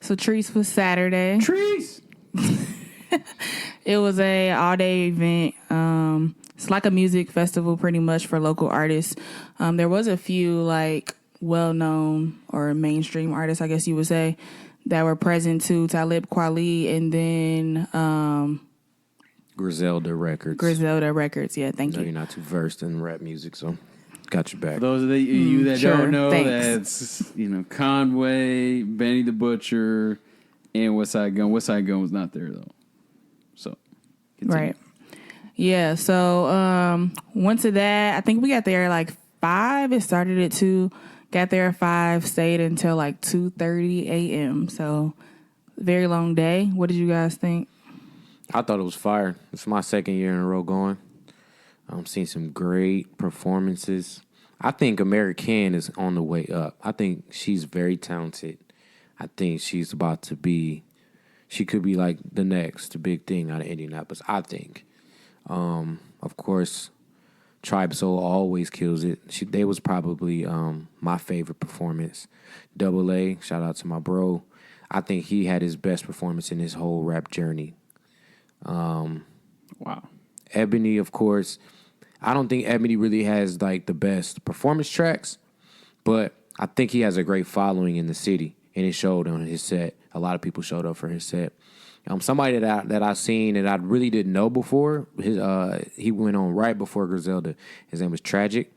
So Chreece was Saturday. Chreece. It was a all-day event. It's like a music festival pretty much for local artists. There was a few like well-known or mainstream artists, I guess you would say, that were present too. Talib Kweli and then Griselda Records. Yeah, thank you. You're not too versed in rap music, so got your back. For those of you that don't know, thanks. that's Conway, Benny the Butcher, and Westside Gun. Westside Gun was not there though. So continue. Right. Yeah, so went to that. I think we got there like 5. It started at 2. Got there at 5, stayed until like 2:30 a.m. So very long day. What did you guys think? I thought it was fire. It's my second year in a row going. I'm seeing some great performances. I think American is on the way up. I think she's very talented. I think she's about to be, she could be like the next big thing out of Indianapolis, I think. Of course, Tribe Soul always kills it. They was probably my favorite performance. Double A, shout out to my bro. I think he had his best performance in his whole rap journey. Wow. Ebony, of course. I don't think Ebony really has like the best performance tracks, but I think he has a great following in the city, and it showed on his set. A lot of people showed up for his set. Somebody that I seen that I really didn't know before. He went on right before Griselda. His name was Tragic.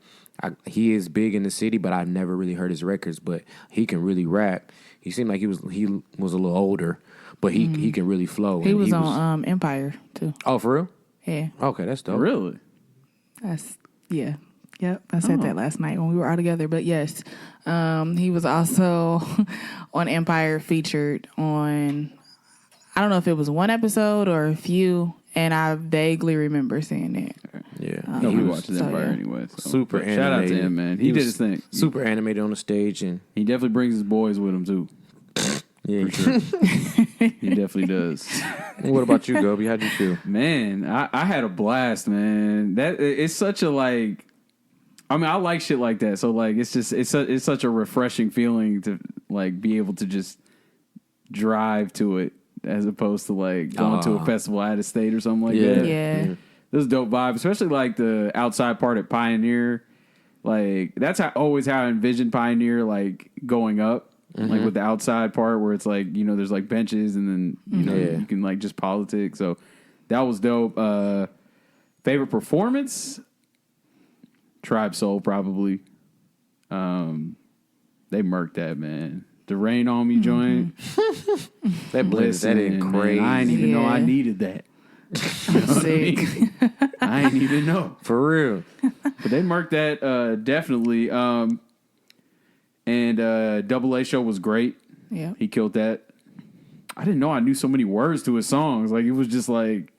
He is big in the city, but I've never really heard his records. But he can really rap. He seemed like he was a little older, but he can really flow. He was on Empire too. Oh, for real? Yeah. Okay, that's dope. Really? Yeah. Yep. I said that last night when we were all together. But yes, he was also on Empire, featured on, I don't know if it was one episode or a few, and I vaguely remember seeing it. Yeah. No, we watched Empire anyway. So. Super animated. Shout out to him, man. He did his thing. Super animated on the stage, and he definitely brings his boys with him too. Yeah, for sure. He definitely does. What about you, Gobe? How'd you feel? Man, I had a blast, man. That it's such a like. I mean, I like shit like that. So like, it's such a refreshing feeling to like be able to just drive to it as opposed to like going to a festival out of state or something like that. Yeah. This is dope vibe, especially like the outside part at Pioneer. Like that's always how I envisioned Pioneer, like going up, like with the outside part where it's like, you know, there's like benches and then, you know, you can like just politic. So that was dope. Favorite performance? Tribe Soul, probably. They murked that, man. The Rain on Me joint. That ain't crazy. Man, I didn't even know I needed that. You know what I mean? I didn't even know. For real. But they marked that definitely. And Double A Show was great. Yeah. He killed that. I didn't know I knew so many words to his songs. Like, it was just like,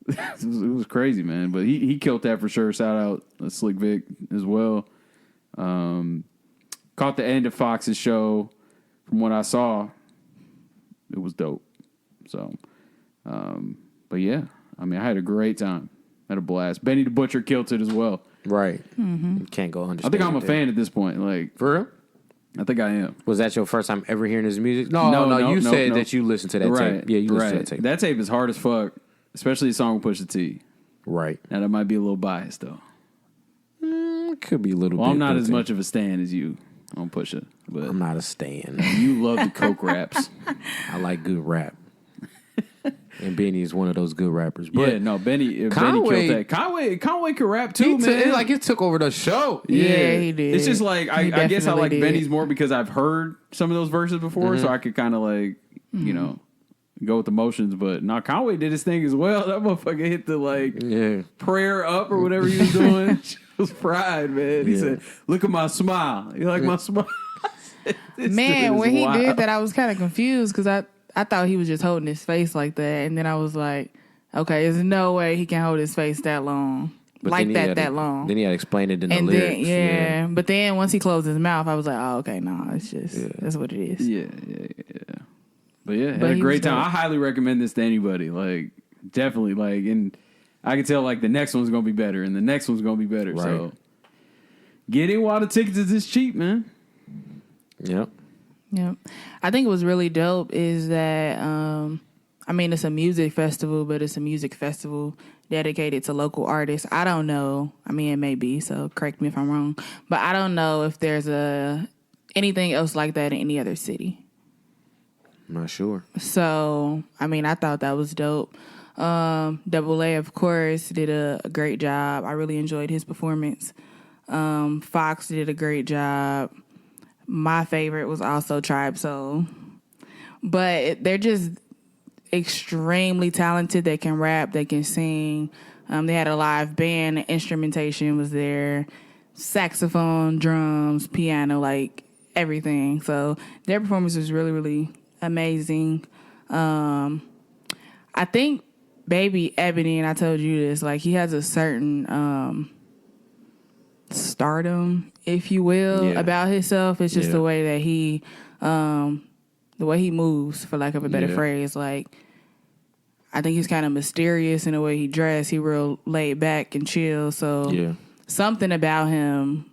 it was crazy, man. But he killed that for sure. Shout out Slick Vic as well. Caught the end of Fox's show. From what I saw, it was dope. So, but yeah, I mean, I had a great time. Had a blast. Benny the Butcher killed it as well. Right. You can't go understand. I think I'm a fan at this point. Like, for real? I think I am. Was that your first time ever hearing his music? No. You said that you listened to that tape. Yeah, you listened to that tape. That tape is hard as fuck, especially the song with Pusha T. Right. Now, that might be a little biased, though. Could be a little bit. Well, I'm not as much of a stan as you on Pusha. But I'm not a stan. You love the coke raps. I like good rap. And Benny is one of those good rappers. But yeah, no, Benny killed that. Conway can rap too, man. It took over the show. Yeah, he did. It's just like, I guess I like Benny's more because I've heard some of those verses before, so I could kind of like, you know, go with the motions. But no, Conway did his thing as well. That motherfucker hit the like prayer up or whatever he was doing. She was fried, man. He said, "Look at my smile. You like my smile?" Man, when he did that, I was kind of confused because I thought he was just holding his face like that, and then I was like, okay, there's no way he can hold his face that long, but like that long. Then he had to explain it in the lyrics. Then, but then once he closed his mouth, I was like, oh, okay, no, it's just that's what it is. Yeah. But yeah, had a great time. I highly recommend this to anybody. Like, definitely, like, and I can tell like the next one's gonna be better, and the next one's gonna be better. Right. So get in while the tickets is this cheap, man. Yep. Yeah, I think it was really dope is that I mean it's a music festival, but it's a music festival dedicated to local artists. I don't know. I mean it may be, so correct me if I'm wrong, but I don't know if there's anything else like that in any other city. I'm not sure. So I mean I thought that was dope. Double A, of course, did a great job. I really enjoyed his performance. Fox did a great job. My favorite was also Tribe Soul. But they're just extremely talented. They can rap, they can sing. They had a live band, the instrumentation was there, saxophone, drums, piano, like everything. So their performance was really, really amazing. I think Baby Ebony, and I told you this, like he has a certain stardom, if you will, about himself. It's just the way that he moves, for lack of a better phrase. Like I think he's kind of mysterious in the way he dressed. He real laid back and chill. So something about him,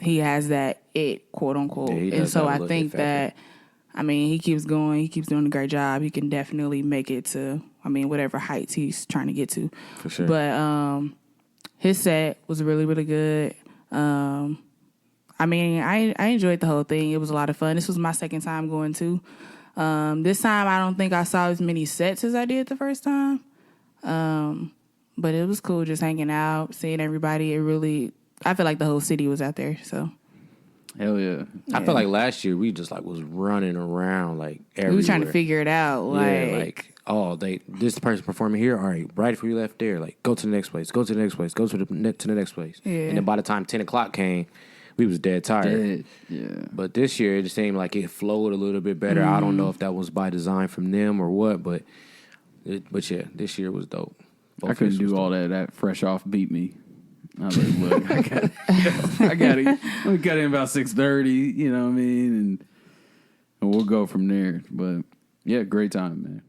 he has that it, quote unquote. And so I think that, I mean, he keeps going. He keeps doing a great job. He can definitely make it to, I mean, whatever heights he's trying to get to. For sure. But his set was really, really good. I mean, I enjoyed the whole thing. It was a lot of fun. This was my second time going too. This time I don't think I saw as many sets as I did the first time. But it was cool just hanging out, seeing everybody. I feel like the whole city was out there, so. Hell yeah. I feel like last year we just like was running around like everywhere. We were trying to figure it out. This person performing here. All right, right before you left there, like go to the next place, go to the next place, go to the next place. Yeah. And then by the time 10 o'clock came, we was dead tired. Yeah. But this year it just seemed like it flowed a little bit better. I don't know if that was by design from them or what, but yeah, this year was dope. I couldn't do all that. That fresh off beat me. I was like, look, I got it. We got in about 6:30. You know what I mean, and we'll go from there. But yeah, great time, man.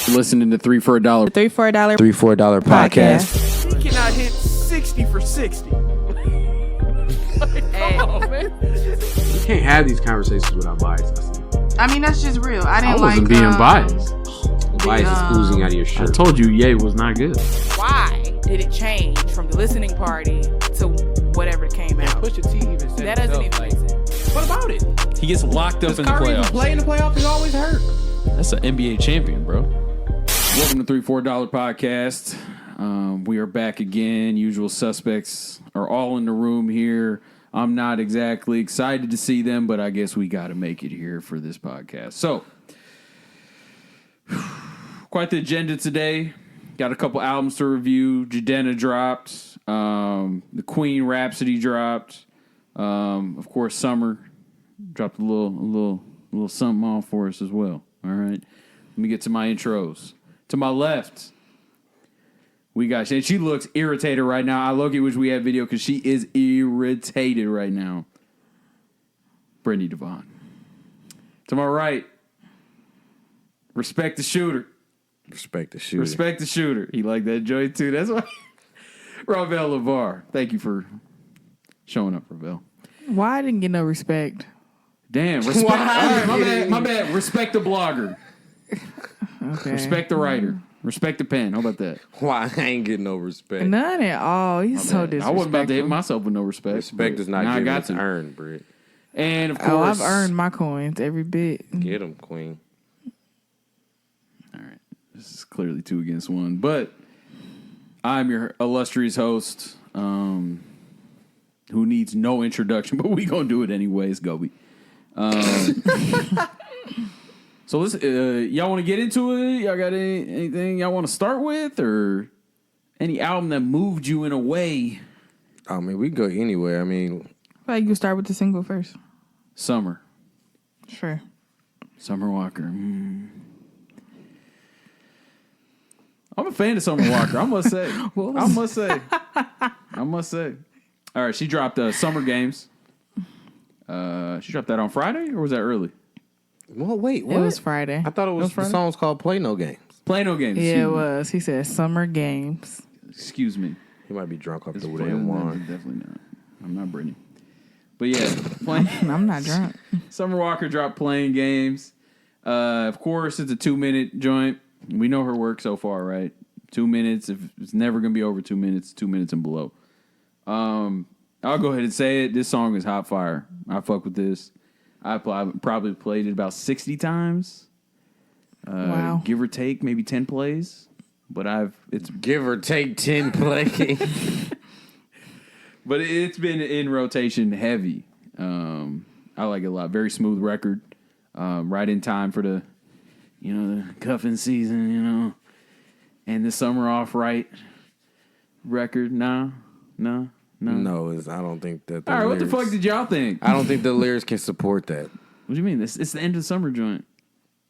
You're listening to $3 for $1. $3 for $1. $3 for $1 podcast. He cannot hit 60 for 60. Come on, man. You can't have these conversations without bias. I mean, that's just real. I wasn't being biased. Bias is oozing out of your shirt. I told you Ye was not good. Why did it change from the listening party to whatever came out? Pusha T even said that doesn't even make sense. What about it? He gets locked up in the Kyrie playoffs. play in the playoffs, he's always hurt. That's an NBA champion, bro. Welcome to $3 for $1 podcast. We are back again. Usual suspects are all in the room here. I'm not exactly excited to see them, but I guess we got to make it here for this podcast. So, quite the agenda today. Got a couple albums to review. Jidenna dropped. The Queen Rapsody dropped. Of course, Summer dropped a little something off for us as well. All right. Let me get to my intros. To my left, we got, and she looks irritated right now. I look at wish we had video because she is irritated right now. Brytnie Devon. To my right, Respect the Shooter. Respect the shooter. Respect the Shooter. He liked that joint too. That's why. Raval Lavar. Thank you for showing up, Ravel. Why I didn't get no respect? Damn. Respect. All right, my bad. Respect the blogger. Okay. Respect the writer. Respect the pen. How about that? Why I ain't getting no respect? None at all. He's so disrespectful. I wasn't about to hit myself with no respect. Respect is not given, it's earned, Britt. And of course, I've earned my coins every bit. Get him, Queen. All right. This is clearly 2 against 1. But I'm your illustrious host, who needs no introduction, but we going to do it anyways, Gobe. So listen, y'all want to get into it? Y'all got anything y'all want to start with? Or any album that moved you in a way? I mean, we can go anywhere. I mean, I you can start with the single first. Summer. Sure. Summer Walker. I'm a fan of Summer Walker, I must say. I must say. All right, she dropped Summer Games. She dropped that on Friday, or was that early? well, wait, what? It was Friday. I thought it was the song's called Play No Games. Play No Games. Yeah, it was. He said Summer Games. Excuse me. He might be drunk off the It's damn wine. Definitely not. I'm not Brytnie. But yeah, playing. I'm not drunk. Summer Walker dropped Playing Games. Of course, it's a 2-minute joint. We know her work so far, right? 2 minutes. If it's never gonna be over 2 minutes, 2 minutes and below. I'll go ahead and say it. This song is hot fire. I fuck with this. I probably played it about 60 times. Wow. Give or take maybe 10 plays. But it's Give or take 10 plays. but it's been in rotation heavy. I like it a lot. Very smooth record. Right in time for the cuffing season, and the summer off right record. No. No, I don't think that. All right, what the fuck did y'all think? I don't think the lyrics can support that. What do you mean? It's the end of the summer joint.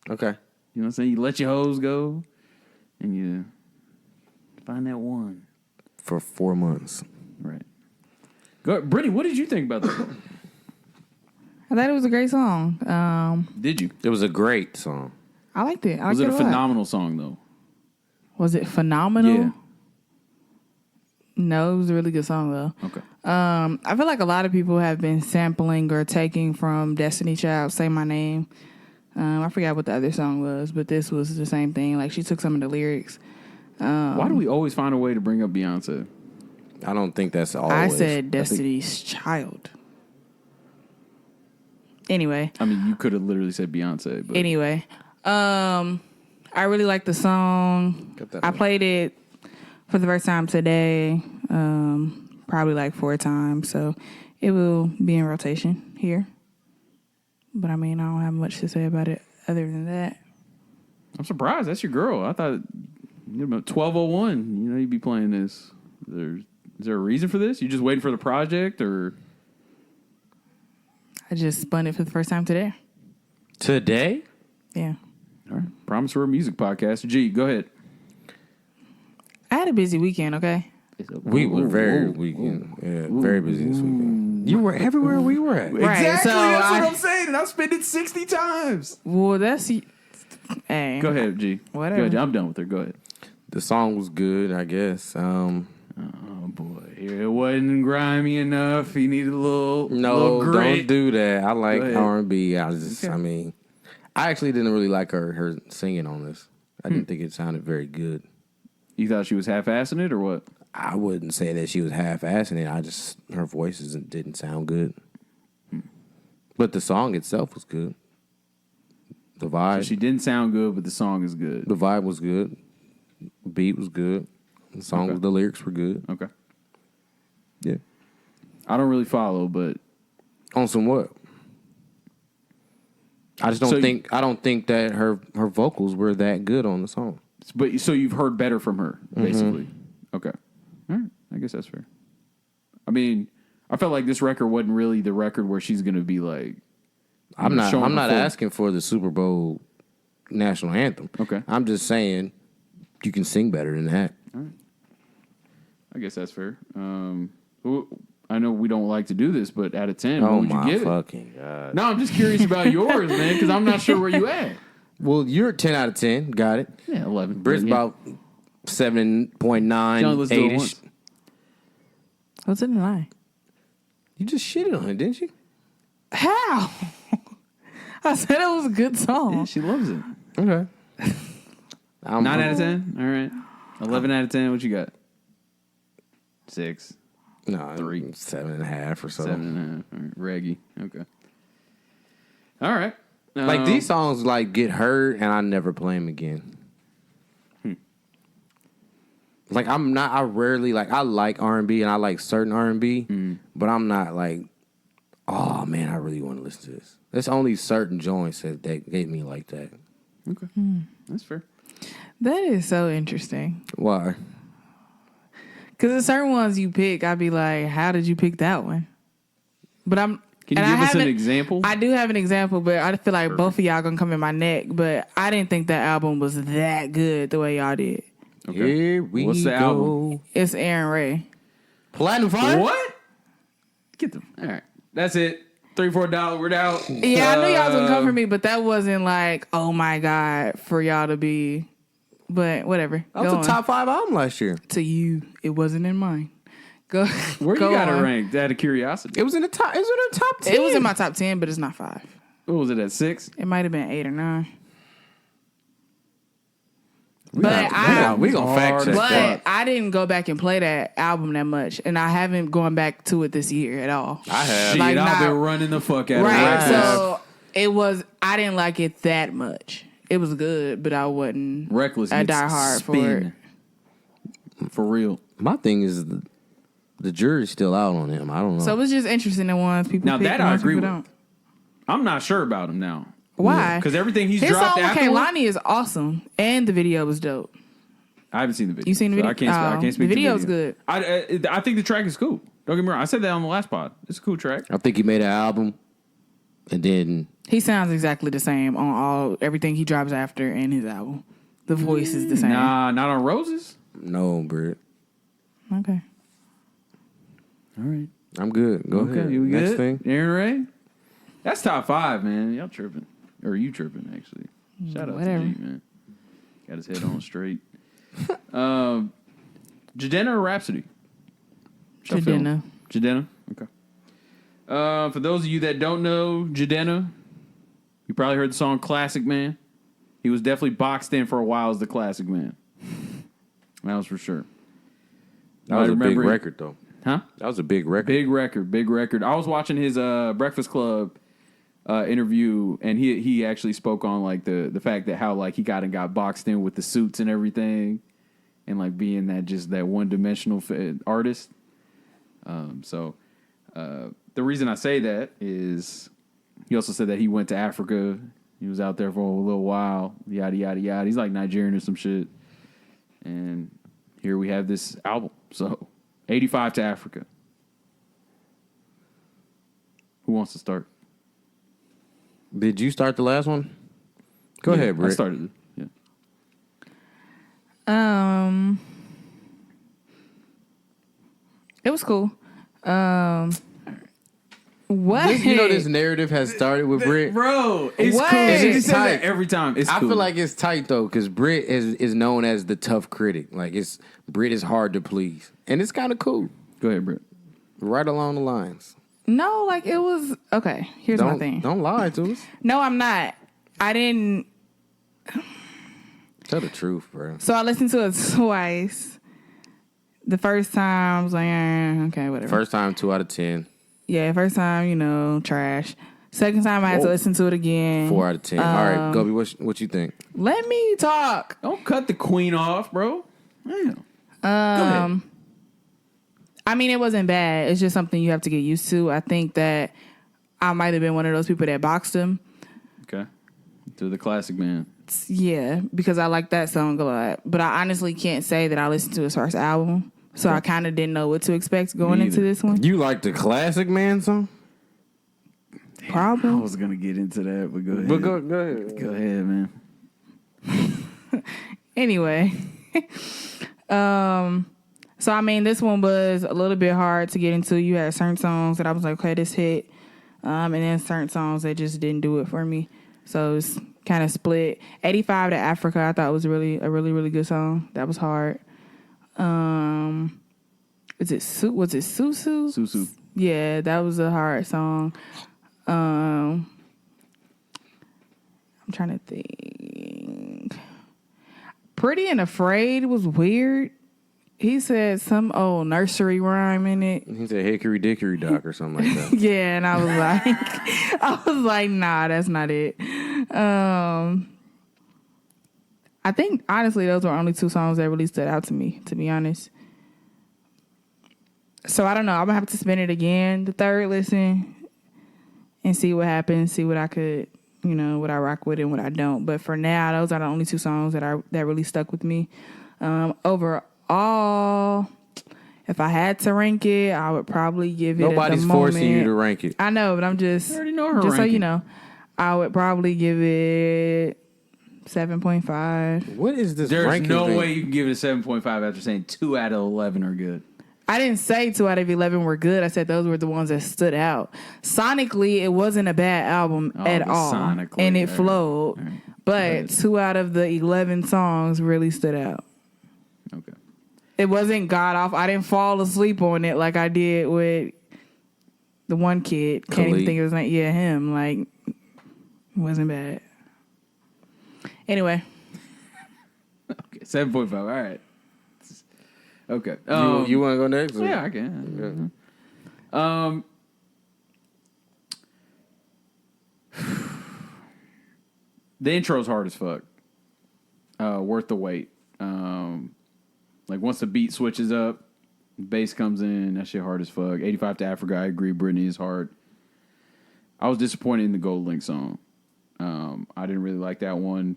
Okay. You know what I'm saying? You let your hoes go, and you find that one. For 4 months. Right. Go, Brytnie, what did you think about that? I thought it was a great song. Did you? It was a great song. I liked it. Was it a lot. phenomenal song, though? Was it phenomenal? Yeah. No, it was a really good song though. Okay. I feel like a lot of people have been sampling or taking from Destiny Child, Say My Name. I forgot what the other song was, but this was the same thing. Like, she took some of the lyrics. Why do we always find a way to bring up Beyonce? I don't think that's always. I said Destiny's Child. Anyway. I mean, you could have literally said Beyonce. But Anyway. I really like the song. I played it for the first time today. Probably like 4 times. So it will be in rotation here. But I mean, I don't have much to say about it other than that. I'm surprised. That's your girl. I thought 12:01. You'd be playing this. Is there a reason for this? You just waiting for the project, or? I just spun it for the first time today. Today? Yeah. All right. Promise we're a music podcast. G, go ahead. I had a busy weekend, okay? We were very very busy this weekend. You were everywhere we were at. Right, Exactly. so That's what I'm saying, and I've spent it 60 times. Well, that's... Hey. Go ahead, G. Whatever. Go ahead. I'm done with her. Go ahead. The song was good, I guess. Oh boy, it wasn't grimy enough. He needed a little No, grit. don't do that. I like Go ahead. R&B. I Okay. mean, I actually didn't really like her singing on this. I didn't think it sounded very good. You thought she was half-assing it, or what? I wouldn't say that she was half-assing it. Her voice didn't sound good. But the song itself was good. The vibe. So she didn't sound good, but the song is good. The vibe was good. The beat was good. The song, Okay. the lyrics were good. Okay. Yeah. I don't really follow, but On some what? I just don't think. I don't think that her vocals were that good on the song. so you've heard better from her, basically. Okay. All right. I guess that's fair. I mean, I felt like this record wasn't really the record where she's going to be like. I'm not showing her full- asking for the Super Bowl national anthem. Okay. I'm just saying you can sing better than that. I guess that's fair. I know we don't like to do this, but out of 10, what Oh would you my give it? fucking god! No, I'm just curious about yours, man, because I'm not sure where you at. Well, you're 10 out of 10. Got it. Yeah, 11. Britt's Yeah. about 7.9, John, let's do it 8ish. once. What's in the line? You just shitted on it, didn't you? How? I said it was a good song. Yeah, she loves it. Okay. 9 out of 10? All right. 11 out of 10, what you got? 6. No, 3. 7.5 or so. 7.5. All right. Reggie. Okay. All right. Like these songs, like get heard, and I never play them again. Like I rarely like. I like R&B, and I like certain R&B, but I'm not like, oh man, I really want to listen to this. There's only certain joints that get me like that. Okay. That's fair. That is so interesting. Why? Because the certain ones you pick, I'd be like, how did you pick that one? But Can you give us an example? I do have an example, but I feel like both of y'all going to come in my neck. But I didn't think that album was that good the way y'all did. Okay. Here we What's the go. album? It's Aaron Ray. Platinum Fire? What? Get them. All right. That's it. $3-4. We're out. Yeah, I knew y'all was going to come for me, but that wasn't like, oh my God, for y'all to be. But whatever. That was Go a on. top 5 album last year. To you, it wasn't in mine. Go. Where go you got it on. ranked? Out of curiosity. It was in the top. It was in the top 10. It was in my top 10, but it's not 5. What was it at 6? It might have been 8 or 9. We gonna fact check that. But I didn't go back and play that album that much, and I haven't gone back to it this year at all. I have. Shit, Like, I've nah. been running the fuck out Right, of it. so it was. I didn't like it that much. It was good, but I wasn't Reckless a gets diehard for it. spin. For real. My thing is the jury's still out on him. I don't know. So it's just interesting the ones people Now pick that and I ones agree people with. don't. I'm not sure about him now. Why? Because everything he's His dropped song with afterwards. Kaylani is awesome, and the video was dope. I haven't seen the video. You seen the so video? I can't speak The video to was good. I think the track is cool. Don't get me wrong. I said that on the last pod. It's a cool track. I think he made an album, and then He sounds exactly the same on everything he drops after and his album. The voice is the same. Nah, not on Roses. no, Britt. Okay. All right. I'm good. Go Okay, ahead. you Next good? thing. Aaron Ray? That's top 5, man. Y'all tripping. Or you tripping, actually. Shout out Whatever. to G, man. Got his head on straight. Jidenna or Rapsody? Jidenna. Jidenna? Okay. For those of you that don't know Jidenna, you probably heard the song Classic Man. He was definitely boxed in for a while as the Classic Man. That was for sure. That was I a big remember- record, though. Huh? That was a big record. Big record. I was watching his Breakfast Club interview, and he actually spoke on like the fact that how like he got boxed in with the suits and everything, and like being that one dimensional artist. So the reason I say that is he also said that he went to Africa. He was out there for a little while. Yada yada yada. He's like Nigerian or some shit, and here we have this album. So 85 to Africa. Who wants to start? Did you start the last one? Go ahead, Britt. I started it. Yeah. It was cool. What? You know this narrative has started with Britt. Bro, it's What? cool. And She it's says that tight. every time. It's I cool. feel like it's tight though, because Britt is known as the tough critic. Like Britt is hard to please, and it's kind of cool. Go ahead, Britt. Right along the lines. No, like it was okay. Here's my thing. Don't lie to us. No, I'm not. I didn't. Tell the truth, bro. So I listened to it twice. The first time I was like, okay, whatever. First time 2 out of 10. Yeah, first time, trash. Second time I had to listen to it again. 4 out of 10. All right, Gobe, what you think? Let me talk. Don't cut the queen off, bro. Damn. Go ahead. I mean, it wasn't bad. It's just something you have to get used to. I think that I might have been one of those people that boxed him. Okay. To the Classic Man. Yeah, because I like that song a lot. But I honestly can't say that I listened to his first album. So I kind of didn't know what to expect going Me into either. this one. You like the Classic Man song? I Probably. was going to get into that, but go ahead. But go ahead. Go ahead, man. Anyway. So, I mean, this one was a little bit hard to get into. You had certain songs that I was like, okay, this hit. And then certain songs that just didn't do it for me. So, it's kind of split. 85 to Africa, I thought was a really, really good song. That was hard. Was it Susu? Susu. Yeah, that was a hard song. I'm trying to think. Pretty and Afraid was weird. He said some old nursery rhyme in it. He said Hickory Dickory Dock or something like that. Yeah, and I was like, nah, that's not it. I think honestly those were only 2 songs that really stood out to me, to be honest. So I don't know. I'm gonna have to spin it again, the third listen, and see what happens. See what I could, what I rock with and what I don't. But for now, those are the only 2 songs that really stuck with me. Overall, if I had to rank it, I would probably give it. Nobody's at the moment, forcing you to rank it. I know, but I'm just. I already know her just so ranking. you know, I would probably give it 7.5. What is this There's ranking no thing? way you can give it a 7.5 after saying 2 out of 11 are good. I didn't say 2 out of 11 were good. I said those were the ones that stood out. Sonically, it wasn't a bad album at all. sonically, And it all right, flowed. all right. But 2 out of the 11 songs really stood out. Okay. It wasn't god off. I didn't fall asleep on it like I did with the one kid. Can't even Khalid. think of his name. Yeah, him. Like, it wasn't bad. Anyway. Okay, 7.5. All right. Okay. You want to go next? or- Yeah, I can. The intro's hard as fuck. Worth the wait. Like once the beat switches up, bass comes in, that shit hard as fuck. 85 to Africa, I agree. Brytnie is hard. I was disappointed in the Gold Link song. I didn't really like that one.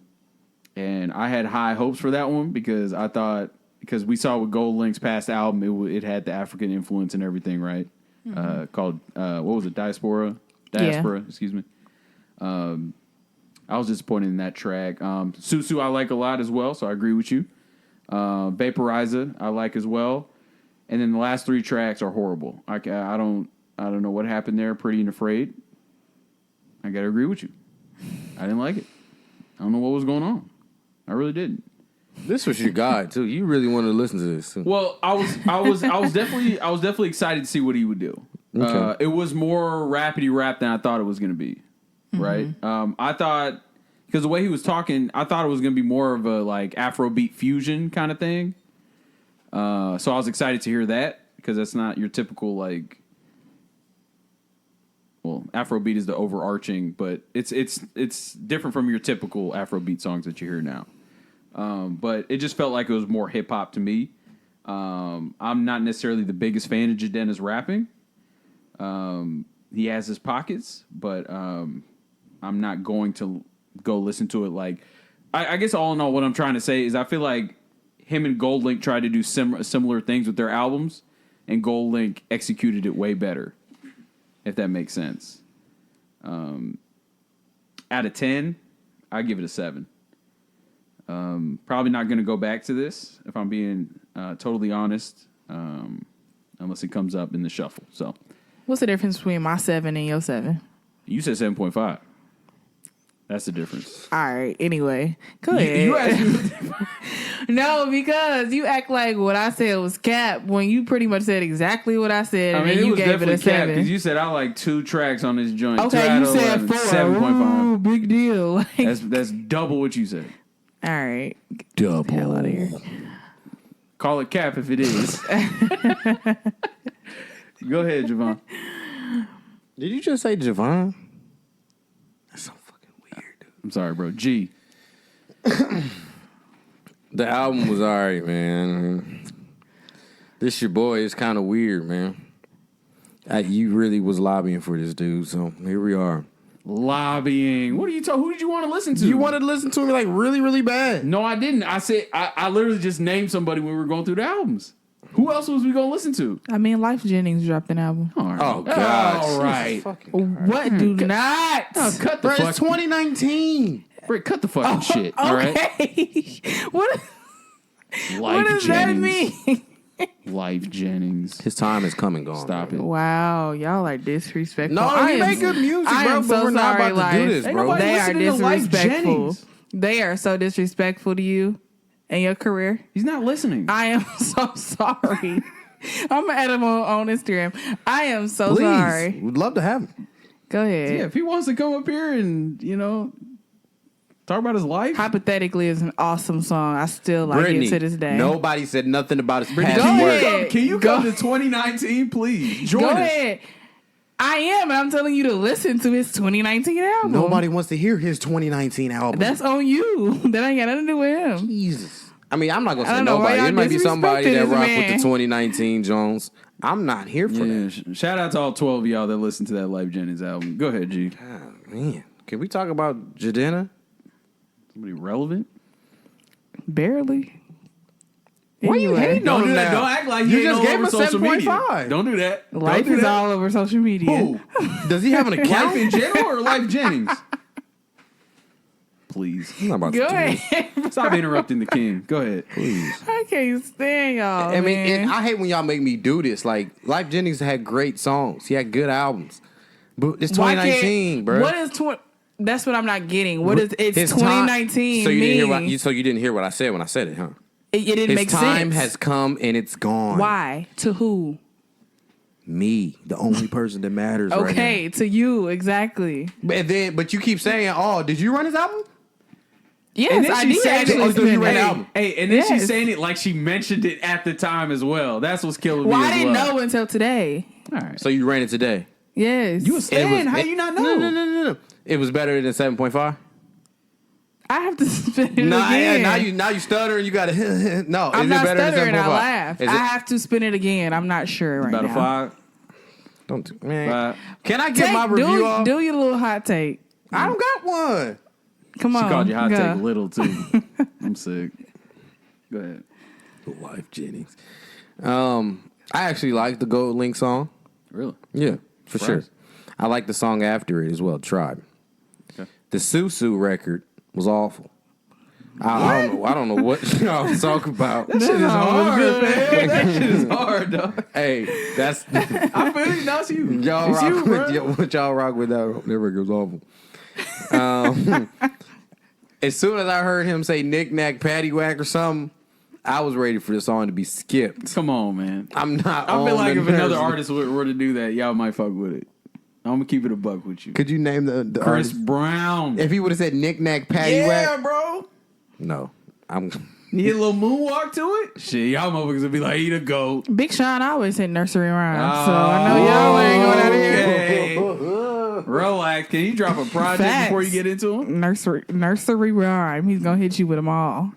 And I had high hopes for that one because I thought, because we saw with Gold Link's past album, it had the African influence and everything, right? Called, what was it, Diaspora, excuse me. I was disappointed in that track. Susu I like a lot as well, so I agree with you. Vaporizer I like as well. And then the last 3 tracks are horrible. I don't know what happened there. Pretty and Afraid. I gotta agree with you. I didn't like it. I don't know what was going on. I really didn't. This was your guy too. You really wanted to listen to this. Well, I was definitely excited to see what he would do. Okay. It was more rapidy rap than I thought it was going to be. Right. I thought, because the way he was talking, I thought it was going to be more of a like Afrobeat fusion kind of thing. So I was excited to hear that because that's not your typical like. Well, Afrobeat is the overarching, but it's different from your typical Afrobeat songs that you hear now. But it just felt like it was more hip hop to me. I'm not necessarily the biggest fan of Jidenna's rapping. He has his pockets, but I'm not going to go listen to it. Like, I guess all in all, what I'm trying to say is I feel like him and Gold Link tried to do similar things with their albums, and Gold Link executed it way better, if that makes sense. Out of 10, I give it a 7. Probably not going to go back to this, if I'm being totally honest, unless it comes up in the shuffle. So, What's the difference between my 7 and your 7? you said 7.5. That's the difference. All right. Anyway, go ahead. You asked me. No, because you act like what I said was cap when you pretty much said exactly what I said, and then you gave it a 7. Because you said I like 2 tracks on this joint. Okay, you said 4. 7.5. Big deal. Like, That's double what you said. all right. Double. Hell out of here. Call it cap if it is. Go ahead, Javon. Did you just say Javon? That's so fucking weird, dude. I'm sorry, bro. G. The album was alright, man. This your boy is kind of weird, man. You really was lobbying for this dude, so here we are. Lobbying. What are you talking? Who did you want to listen to? You wanted to listen to me like really, really bad. No, I didn't. I said I literally just named somebody when we were going through the albums. Who else was we gonna listen to? I mean, Life Jennings dropped an album. All right. Oh God! All right. What? Do not. Oh, cut the Bro, fuck. it's 2019. Rick, cut the fucking shit. All right. Okay. What Life does Jennings. that mean? Life Jennings. His time is come and gone. Stop it. Wow, y'all are disrespectful. No, he make good music, I bro. am But so we're not sorry, about to do this, Ain't bro. nobody They are listening to Life disrespectful. Jennings. They are so disrespectful to you and your career. He's not listening. I am so sorry. I'm gonna add him on Instagram. I am so Please, sorry. we'd love to have him. Go ahead. Yeah, if he wants to come up here and, talk about his life. Hypothetically is an awesome song. I still like Brytnie, it to this day. nobody said nothing about his Go past ahead. work. Can you Go- come to 2019, please? Join Go us. ahead. I am, and I'm telling you to listen to his 2019 album. Nobody wants to hear his 2019 album. That's on you. That ain't got nothing to do with him. Jesus. I mean, I'm not gonna I say don't know why nobody. y'all It might be somebody that disrespected rock this with the man. 2019 Jones. I'm not here for Yeah, that. shout out to all 12 of y'all that listened to that Life Jennings album. Go ahead, G. God, man, can we talk about Jidenna? Somebody relevant? Barely. Why you Anyway, hating on him now? Don't act like You you just ain't gave over him a social media. 7.5. Don't do that. life Don't do is that. all over social media. Who? Does he have an account? Life in general or Life Jennings? Please. I'm not about Go to do this. ahead. Stop interrupting the king. Go ahead. Please. I can't stand y'all. I mean, man. and I hate when y'all make me do this. Like, Life Jennings had great songs. He had good albums. But it's Why can't- 2019, bro. What is That's what I'm not getting. What is it's His 2019? So you didn't hear mean? what you didn't hear what I said when I said it, huh? It didn't His make time sense. has come and it's gone. Why? To who? Me, the only person that matters right Okay, to you, exactly. now. But you keep saying, "Oh, did you run his album?" Yes, I did actually so you spin ran it. the album. Hey, and then Yes. she's saying it like she mentioned it at the time as well. That's what's killing me. Well, I as didn't well. know until today. All right. So you ran it today. Yes. You a stan? How you not know? No. It was better than 7.5. I have to spin it Nah, again. yeah, now you stutter and you got to. No, I'm is not it better stuttering. than 7.5? I laughed. Is I it? have to spin it again. I'm not sure right About now. a 5. Don't man. 5. Can I get my review off? Do your little hot take. I don't got one. Come She on. called you hot go. take little too. I'm sick. Go ahead. Life Jennings. I actually like the Gold Link song. Really? Yeah, for sure. Surprised. I like the song after it as well, Tribe. Okay. The Susu record was awful. I don't know what y'all was talking about. That shit is hard, man. That shit is hard, dog. Hey, that's I feel you. That's you. y'all It's rock you, with bro. what y'all rock with that record was awful. As soon as I heard him say knick knack paddywhack or something, I was ready for the song to be skipped. Come on, man. I'm not. I feel on like the if another nerves. artist were to do that, y'all might fuck with it. I'm gonna keep it a buck with you. Could you name the Chris artist? Brown. If he would have said knick knack paddywhack, Yeah, bro. no, I'm. Need a little moonwalk to it? Shit, y'all motherfuckers would be like, he the GOAT. Big Sean always hit nursery rhymes, so I know y'all ain't going out of here. Okay. Relax. Can you drop a project Facts. before you get into him? Nursery rhyme. He's gonna hit you with them all.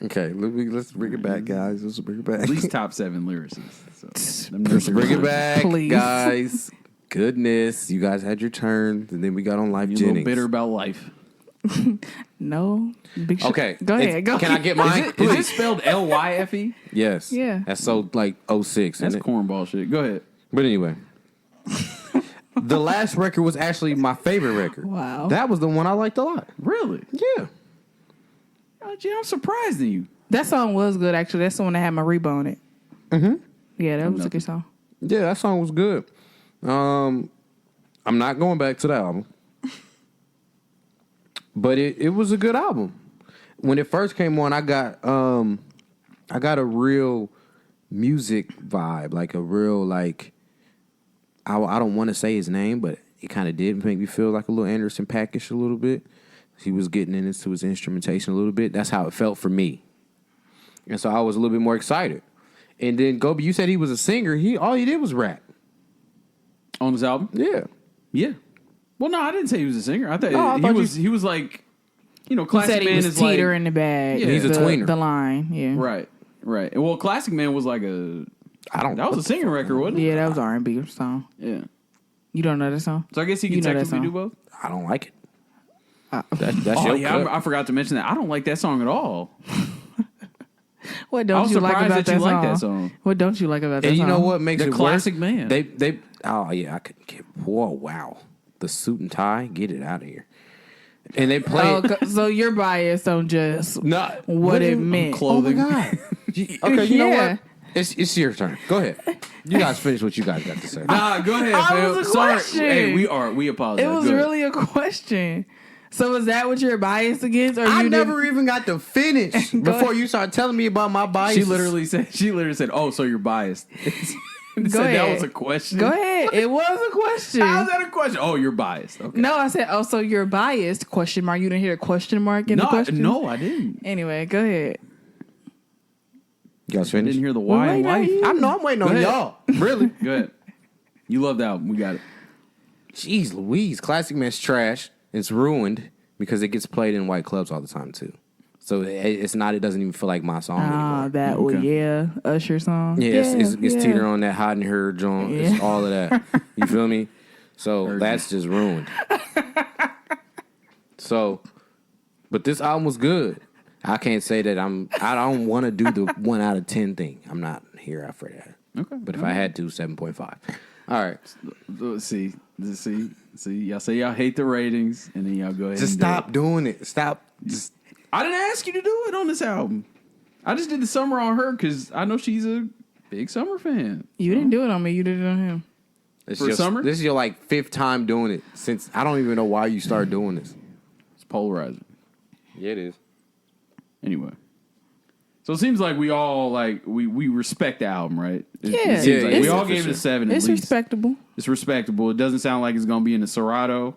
Okay, let's bring it back, guys. Let's bring it back. At least top 7 lyricists. So, them Let's nursery bring it rhymes. back, Please. guys. Goodness, you guys had your turn, and then we got on Life You a little Jennings. bitter about life. No, Big Sean. Okay, Go ahead. Go. Can I get mine? Is it spelled Lyfe? Yes. Yeah. That's so like 06, That's isn't it? cornball shit. Go ahead. But anyway, the last record was actually my favorite record. Wow. That was the one I liked a lot. Really? Yeah. Oh, gee, I'm surprised in you. That song was good, actually. That's the one that had my Reba on it. Mm-hmm. Yeah, that was a good song. Yeah, that song was good. I'm not going back to the album. But it was a good album. When it first came on, I got a real music vibe, like a real like I don't want to say his name, but it kind of did make me feel like a little Anderson .Paak-ish a little bit. He was getting into his instrumentation a little bit. That's how it felt for me. And so I was a little bit more excited. And then Gobe, you said he was a singer. All he did was rap. On this album? Yeah. Yeah. Well, no, I didn't say he was a singer. I thought, I thought he was like, you know, He Classic said he Man was is like, teetering the bag. Yeah, he's a the, tweener. The line, yeah. right. And well, Classic Man was like that was a singing record, wasn't it? Yeah, that was R&B song. Yeah. You don't know that song? So I guess he can You know that technically song. do both. I don't like it. That's Oh your yeah, cut. I forgot to mention that. I don't like that song at all. What I don't was you like surprised about that you that like song? that song. What don't you like about that And song? you know what makes The it Classic worse? Man. They oh yeah, I couldn't get whoa wow. The suit and tie, get it out of here. And they play Oh, so you're biased on just no what it meant. Oh my Clothing. god. Okay, you know Yeah. what? It's your turn. Go ahead. You guys finish what you guys got to say. Nah, go ahead, I Phil. was a Sorry. question. Hey, we apologize. It was Go ahead. really a question. So is that what you're biased against? Or I you never even got to finish before you started telling me about my bias. She literally said, "Oh, so you're biased." Go said that ahead. was a question. Go ahead. It was a question. How's that a question? Oh, you're biased. Okay. No, I said, oh, so you're biased? Question mark. You didn't hear a question mark in the question? No, I didn't. Anyway, go ahead. You guys I finished? didn't hear the why in wait, life. you- I'm waiting on Go ahead. y'all. Really? Go ahead. You love the album. We got it. Jeez Louise. Classic Man's trash. It's ruined because it gets played in white clubs all the time too. So it's not. It doesn't even feel like my song anymore. That was, yeah, Usher song. Yeah, it's teetering on that hot and her joint. Yeah. It's all of that. You feel me? So that's just ruined. So, but this album was good. I can't say that I don't want to do the 1 out of 10 thing. I'm not here after that. Okay. But if I had to, 7.5. All right. See. Y'all say y'all hate the ratings, and then y'all go ahead. Just and stop doing it. Stop. Just I didn't ask you to do it on this album. I just did the summer on her because I know she's a big Summer fan. You didn't do it on me. You did it on him. this For summer? This is your like 5th time doing it since I don't even know why you started doing this. It's polarizing. Yeah, it is. Anyway, So it seems like we all we respect the album, right? Yeah. Seems like Yeah, we yeah, all for gave it sure. a 7 at It's least. respectable. It's respectable. It doesn't sound like it's gonna be in the Serato,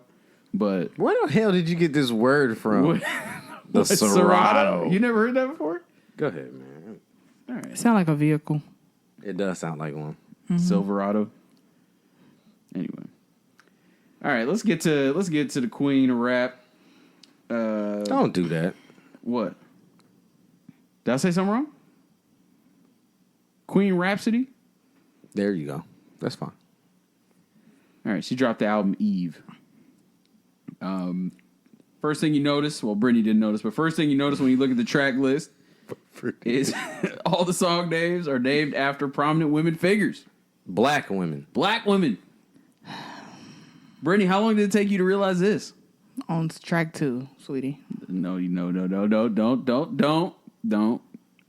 but Where the hell did you get this word from? what, The what's Serato. You never heard that before? Go ahead, man. All right, It sound like a vehicle. It does sound like one. Silverado. Anyway, all right. Let's get to the queen of rap. Don't do that. What? Did I say something wrong? Queen Rapsody. There you go. That's fine. All right, she dropped the album Eve. First thing you notice, well, Brytnie didn't notice, but first thing you notice when you look at the track list is all the song names are named after prominent women figures. Black women. Black women. Brytnie, how long did it take you to realize this? On track 2, sweetie. No, don't.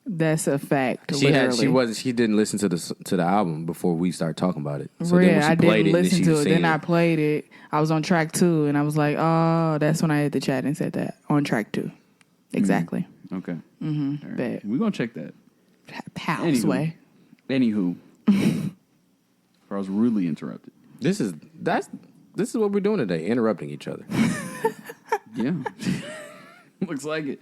That's a fact. She didn't listen to the album before we started talking about it. So Yeah, I didn't listen to it. seen Then I played it. I was on track 2, and I was like, oh, that's when I hit the chat and said that. On track 2. Exactly. Okay. Mm-hmm. All right. Bet. We're going to check that. Pow, Anywho. Swae. Anywho. I was rudely interrupted. This is what we're doing today, interrupting each other. Yeah. Looks like it.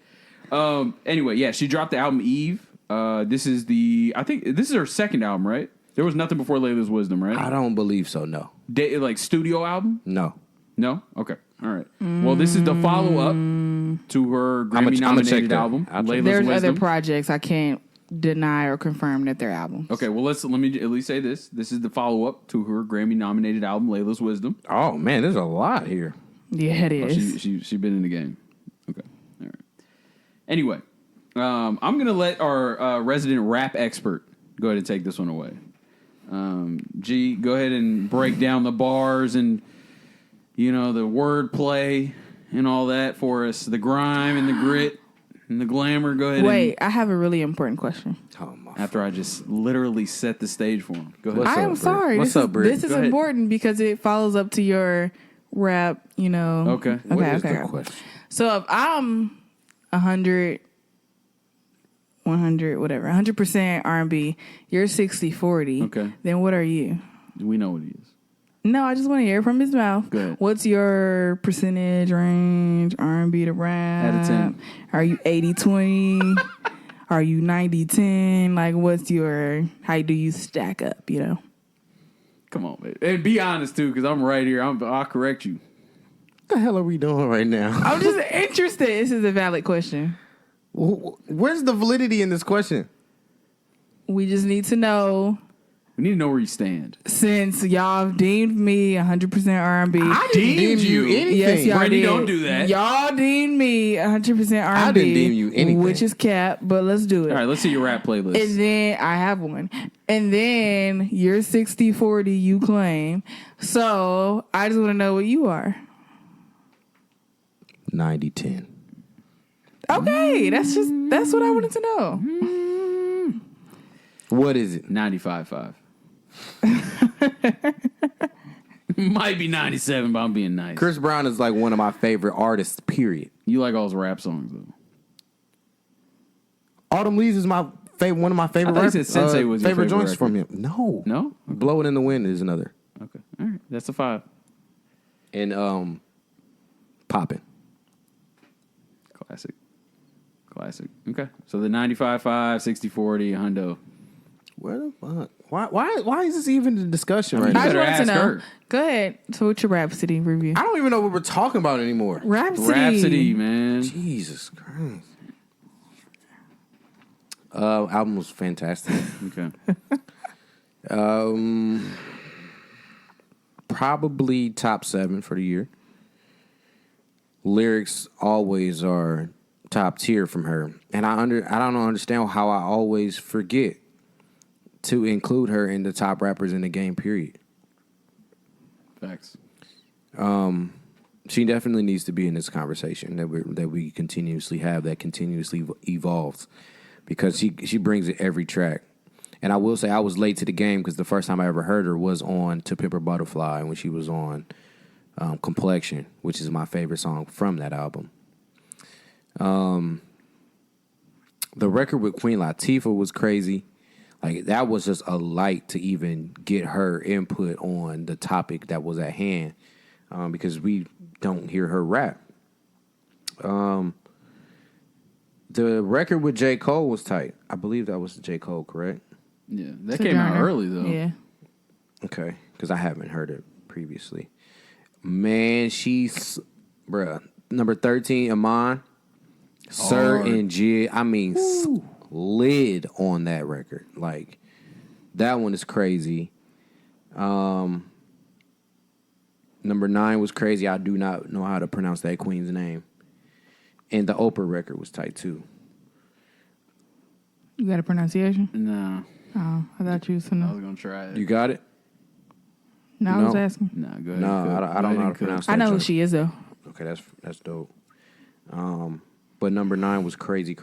Anyway, yeah, she dropped the album Eve. This is her second album, right? There was nothing before Layla's Wisdom, right? I don't believe so. No. Like studio album? No. No? Okay. All right. Well, this is the follow-up to her Grammy-nominated album, Layla's There's Wisdom. other projects I can't deny or confirm that they're albums. Okay, well, let me at least say this. This is the follow-up to her Grammy-nominated album, Layla's Wisdom. Oh, man, there's a lot here. Yeah, it is. She been in the game. Okay. All right. Anyway, I'm going to let our resident rap expert go ahead and take this one away. G, go ahead and break down the bars and, the wordplay and all that for us. The grime and the grit and the glamour. Go ahead. Wait, I have a really important question. Oh, my. After I just literally set the stage for him. Go ahead. What's I up, am Britt? sorry. What's up, Britt? This is Go ahead. important because it follows up to your rap, Okay. What is okay. the question? So if I'm 100, whatever, 100% R&B, you're 60-40. Okay. Then what are you? We know what he is. No, I just want to hear from his mouth. Go ahead. What's your percentage range, R&B to rap? Out of 10. Are you 80-20? Are you 90-10? Like, how do you stack up, Come on, man. And be honest, too, because I'm right here. I'll correct you. What the hell are we doing right now? I'm just interested. This is a valid question. Where's the validity in this question? We just need to know, We need to know where you stand. since y'all deemed me 100% R&B. I didn't deem you anything. Yes, y'all Brytnie, did. don't do that. Y'all deemed me 100% R&B. I didn't deem you anything. Which is cap, but let's do it. All right, let's see your rap playlist. And then I have one. And then you're 60-40, you claim. So I just want to know what you are. 90-10. Okay, that's what I wanted to know. What is it? 95.5. Might be 97, but I'm being nice. Chris Brown is like one of my favorite artists, period. You like all his rap songs, though. Autumn Leaves is one of my favorite I thought you said Sensei was your favorite joints record. from him. No. No? Blow It in the Wind is another. Okay. All right. That's a 5. And Poppin'. Classic. Okay. So the 95.5, 60-40, hundo. Where the fuck? Why is this even a discussion right You now? I just better wanted to ask know. her. Go ahead. So what's your Rhapsody review? I don't even know what we're talking about anymore. Rhapsody, man. Jesus Christ. Album was fantastic. Okay. Probably top 7 for the year. Lyrics always are top tier from her, and I don't understand how I always forget to include her in the top rappers in the game. Period. Facts. She definitely needs to be in this conversation that we continuously have, that continuously evolves, because she brings it every track. And I will say I was late to the game because the first time I ever heard her was on To Pimp a Butterfly when she was on Complexion, which is my favorite song from that album. The record with Queen Latifah was crazy. Like, that was just a light to even get her input on the topic that was at hand, because we don't hear her rap. The record with J. Cole was tight. I believe that was J. Cole, correct? Yeah, that came out early, though. Yeah. Okay, because I haven't heard it previously. Man, number 13, Amon, Sir and Jid. I mean, slid on that record. Like, that one is crazy. Number 9 was crazy. I do not know how to pronounce that queen's name. And the Oprah record was tight, too. You got a pronunciation? No. Oh, I thought you was I was gonna. going to try it. You got it? No, I was asking. No, go ahead. No, I don't know how to pronounce that. I know who joint. she is though. Okay, that's dope. But number 9 was crazy,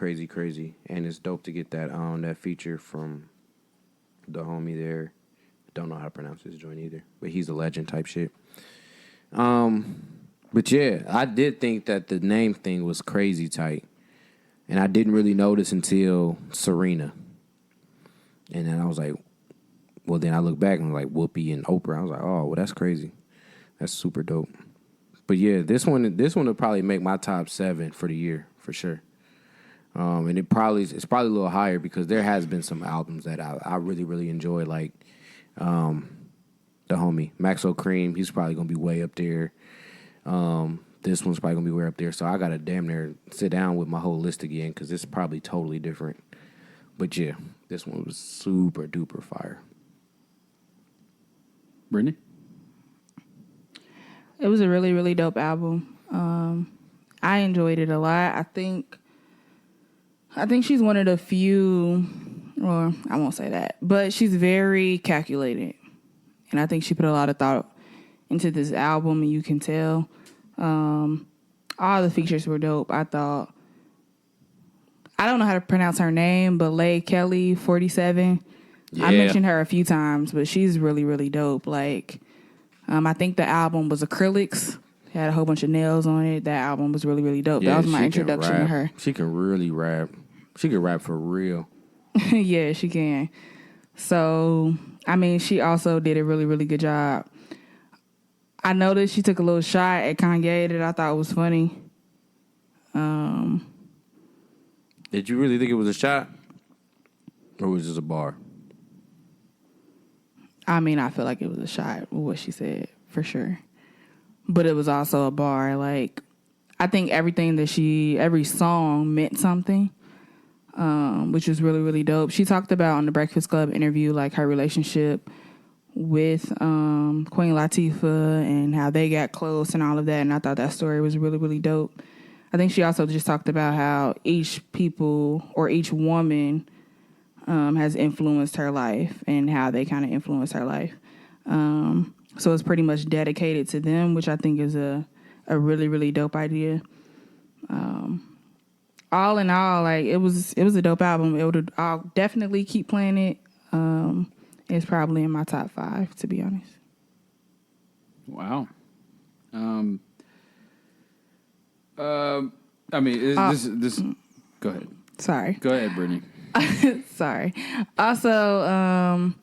and it's dope to get that that feature from the homie there. Don't know how to pronounce his joint either, but he's a legend type shit. But yeah, I did think that the name thing was crazy tight, and I didn't really notice until Serena, and then I was like, well, then I look back and like Whoopi and Oprah. I was like, oh, well, that's crazy. That's super dope. But yeah, this one will probably make my top 7 for the year for sure. And it's probably a little higher because there has been some albums that I really enjoy, like the homie Maxo Cream. He's probably gonna be way up there. This one's probably gonna be way up there. So I gotta damn near sit down with my whole list again because it's probably totally different. But yeah, this one was super duper fire. Brytnie? It was a really, really dope album. I enjoyed it a lot. I think she's one of the few, or I won't say that, but she's very calculated. And I think she put a lot of thought into this album, and you can tell. All the features were dope. I thought, I don't know how to pronounce her name, but Lay Kelly 47. Yeah. I mentioned her a few times, but she's really, really dope. Like, I think the album was acrylics. It had a whole bunch of nails on it. That album was really, really dope. Yeah, that was my she introduction can to rap. her. She can really rap. She can rap for real. Yeah, she can. So, I mean, she also did a really, really good job. I noticed she took a little shot at Kanye that I thought was funny. Did you really think it was a shot? Or was it just a bar? I mean, I feel like it was a shot with what she said, for sure. But it was also a bar. Like, I think every song meant something, which was really, really dope. She talked about on the Breakfast Club interview, like, her relationship with Queen Latifah and how they got close and all of that. And I thought that story was really, really dope. I think she also just talked about how each woman has influenced her life and how they kind of influence her life. So it's pretty much dedicated to them, which I think is a really, really dope idea. All in all, like, it was a dope album. I'll definitely keep playing it. It's probably in my top 5, to be honest. Wow. I mean, this. Go ahead. Sorry. Go ahead, Brytnie. Sorry. Also,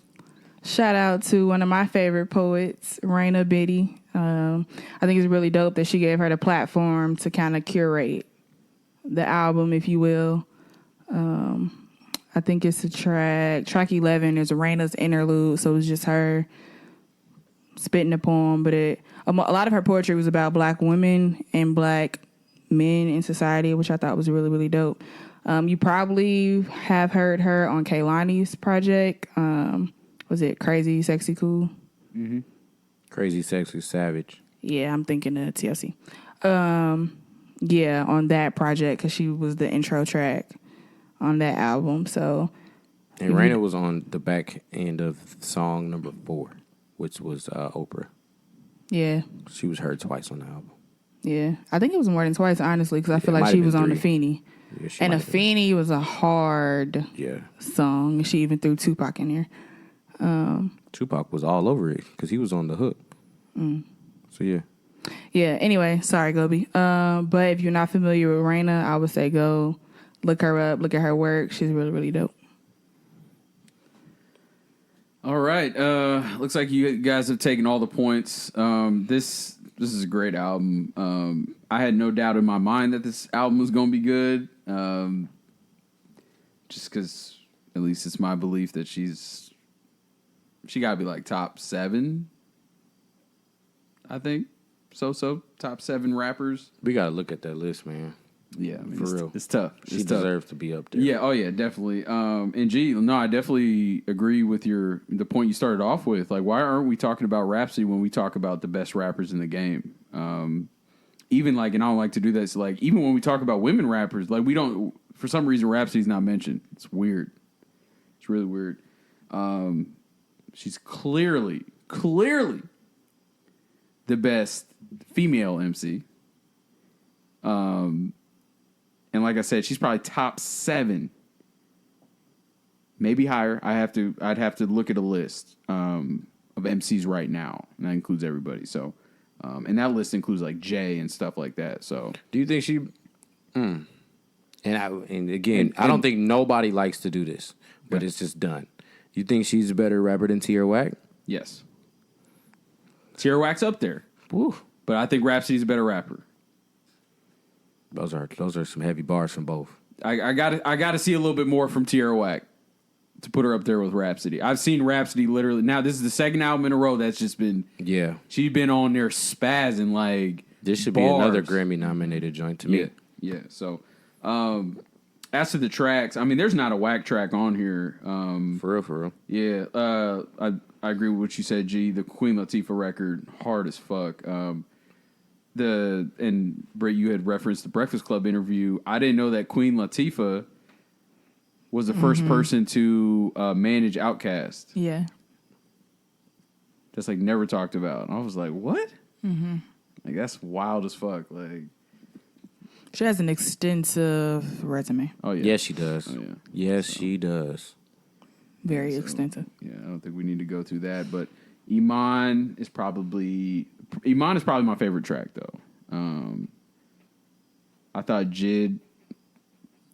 shout out to one of my favorite poets, Raina Biddy. I think it's really dope that she gave her the platform to kind of curate the album, if you will. I think it's a track 11 is Raina's interlude, so it's just her spitting a poem, but a lot of her poetry was about black women and black men in society, which I thought was really, really dope. You probably have heard her on Kehlani's project. Was it Crazy, Sexy, Cool? Mm-hmm. Crazy, Sexy, Savage. Yeah, I'm thinking of TLC. Yeah, on that project, because she was the intro track on that album. So, and Raina was on the back end of song number 4, which was Oprah. Yeah. She was heard twice on the album. Yeah. I think it was more than twice, honestly, because I feel like she was on the Feeny. Yeah, and Afeni was a hard song. She even threw Tupac in there. Tupac was all over it because he was on the hook. So, yeah. Yeah, anyway, sorry, Gobe. But if you're not familiar with Raina, I would say go look her up, look at her work. She's really, really dope. All right. Looks like you guys have taken all the points. This is a great album. I had no doubt in my mind that this album was going to be good. Just because, at least it's my belief that she got to be like top 7. I think so top 7 rappers. We gotta look at that list, man. Yeah, I mean, For real. It's tough. She It's tough. deserves to be up there. Yeah, oh yeah, definitely. And G, no, I definitely agree with the point you started off with. Like, why aren't we talking about Rapsody when we talk about the best rappers in the game? Even like, and I don't like to do this. Like, even when we talk about women rappers, like we don't. For some reason, Rapsody's not mentioned. It's weird. It's really weird. She's clearly the best female MC. And like I said, she's probably top 7, maybe higher. I'd have to look at a list of MCs right now, and that includes everybody. So, and that list includes like Jay and stuff like that. So, Do you think she? And again, I don't think nobody likes to do this, but Okay. it's just done. You think she's a better rapper than Tierra Whack? yes, Tierra Whack's up there, Woo. but I think Rapsody's a better rapper. Those are some heavy bars from both. I got to see a little bit more from Tierra Whack to put her up there with Rapsody. I've seen Rapsody literally. Now this is the second album in a row that's just been. Yeah. She's been on there spazzing like. This should bars. be another Grammy nominated joint to me. Yeah. So, as to the tracks, I mean, there's not a whack track on here. For real. Yeah. I agree with what you said, G. The Queen Latifah record, hard as fuck. And Britt, you had referenced the Breakfast Club interview. I didn't know that Queen Latifah was the first person to manage Outkast. Yeah. That's like never talked about. And I was like, what? Mm-hmm. Like that's wild as fuck. Like, She has an extensive resume. oh yeah, Yes, she does. Oh, yeah. Yes, she does. Very extensive. Yeah, I don't think we need to go through that. But Iman is probably my favorite track though. I thought Jid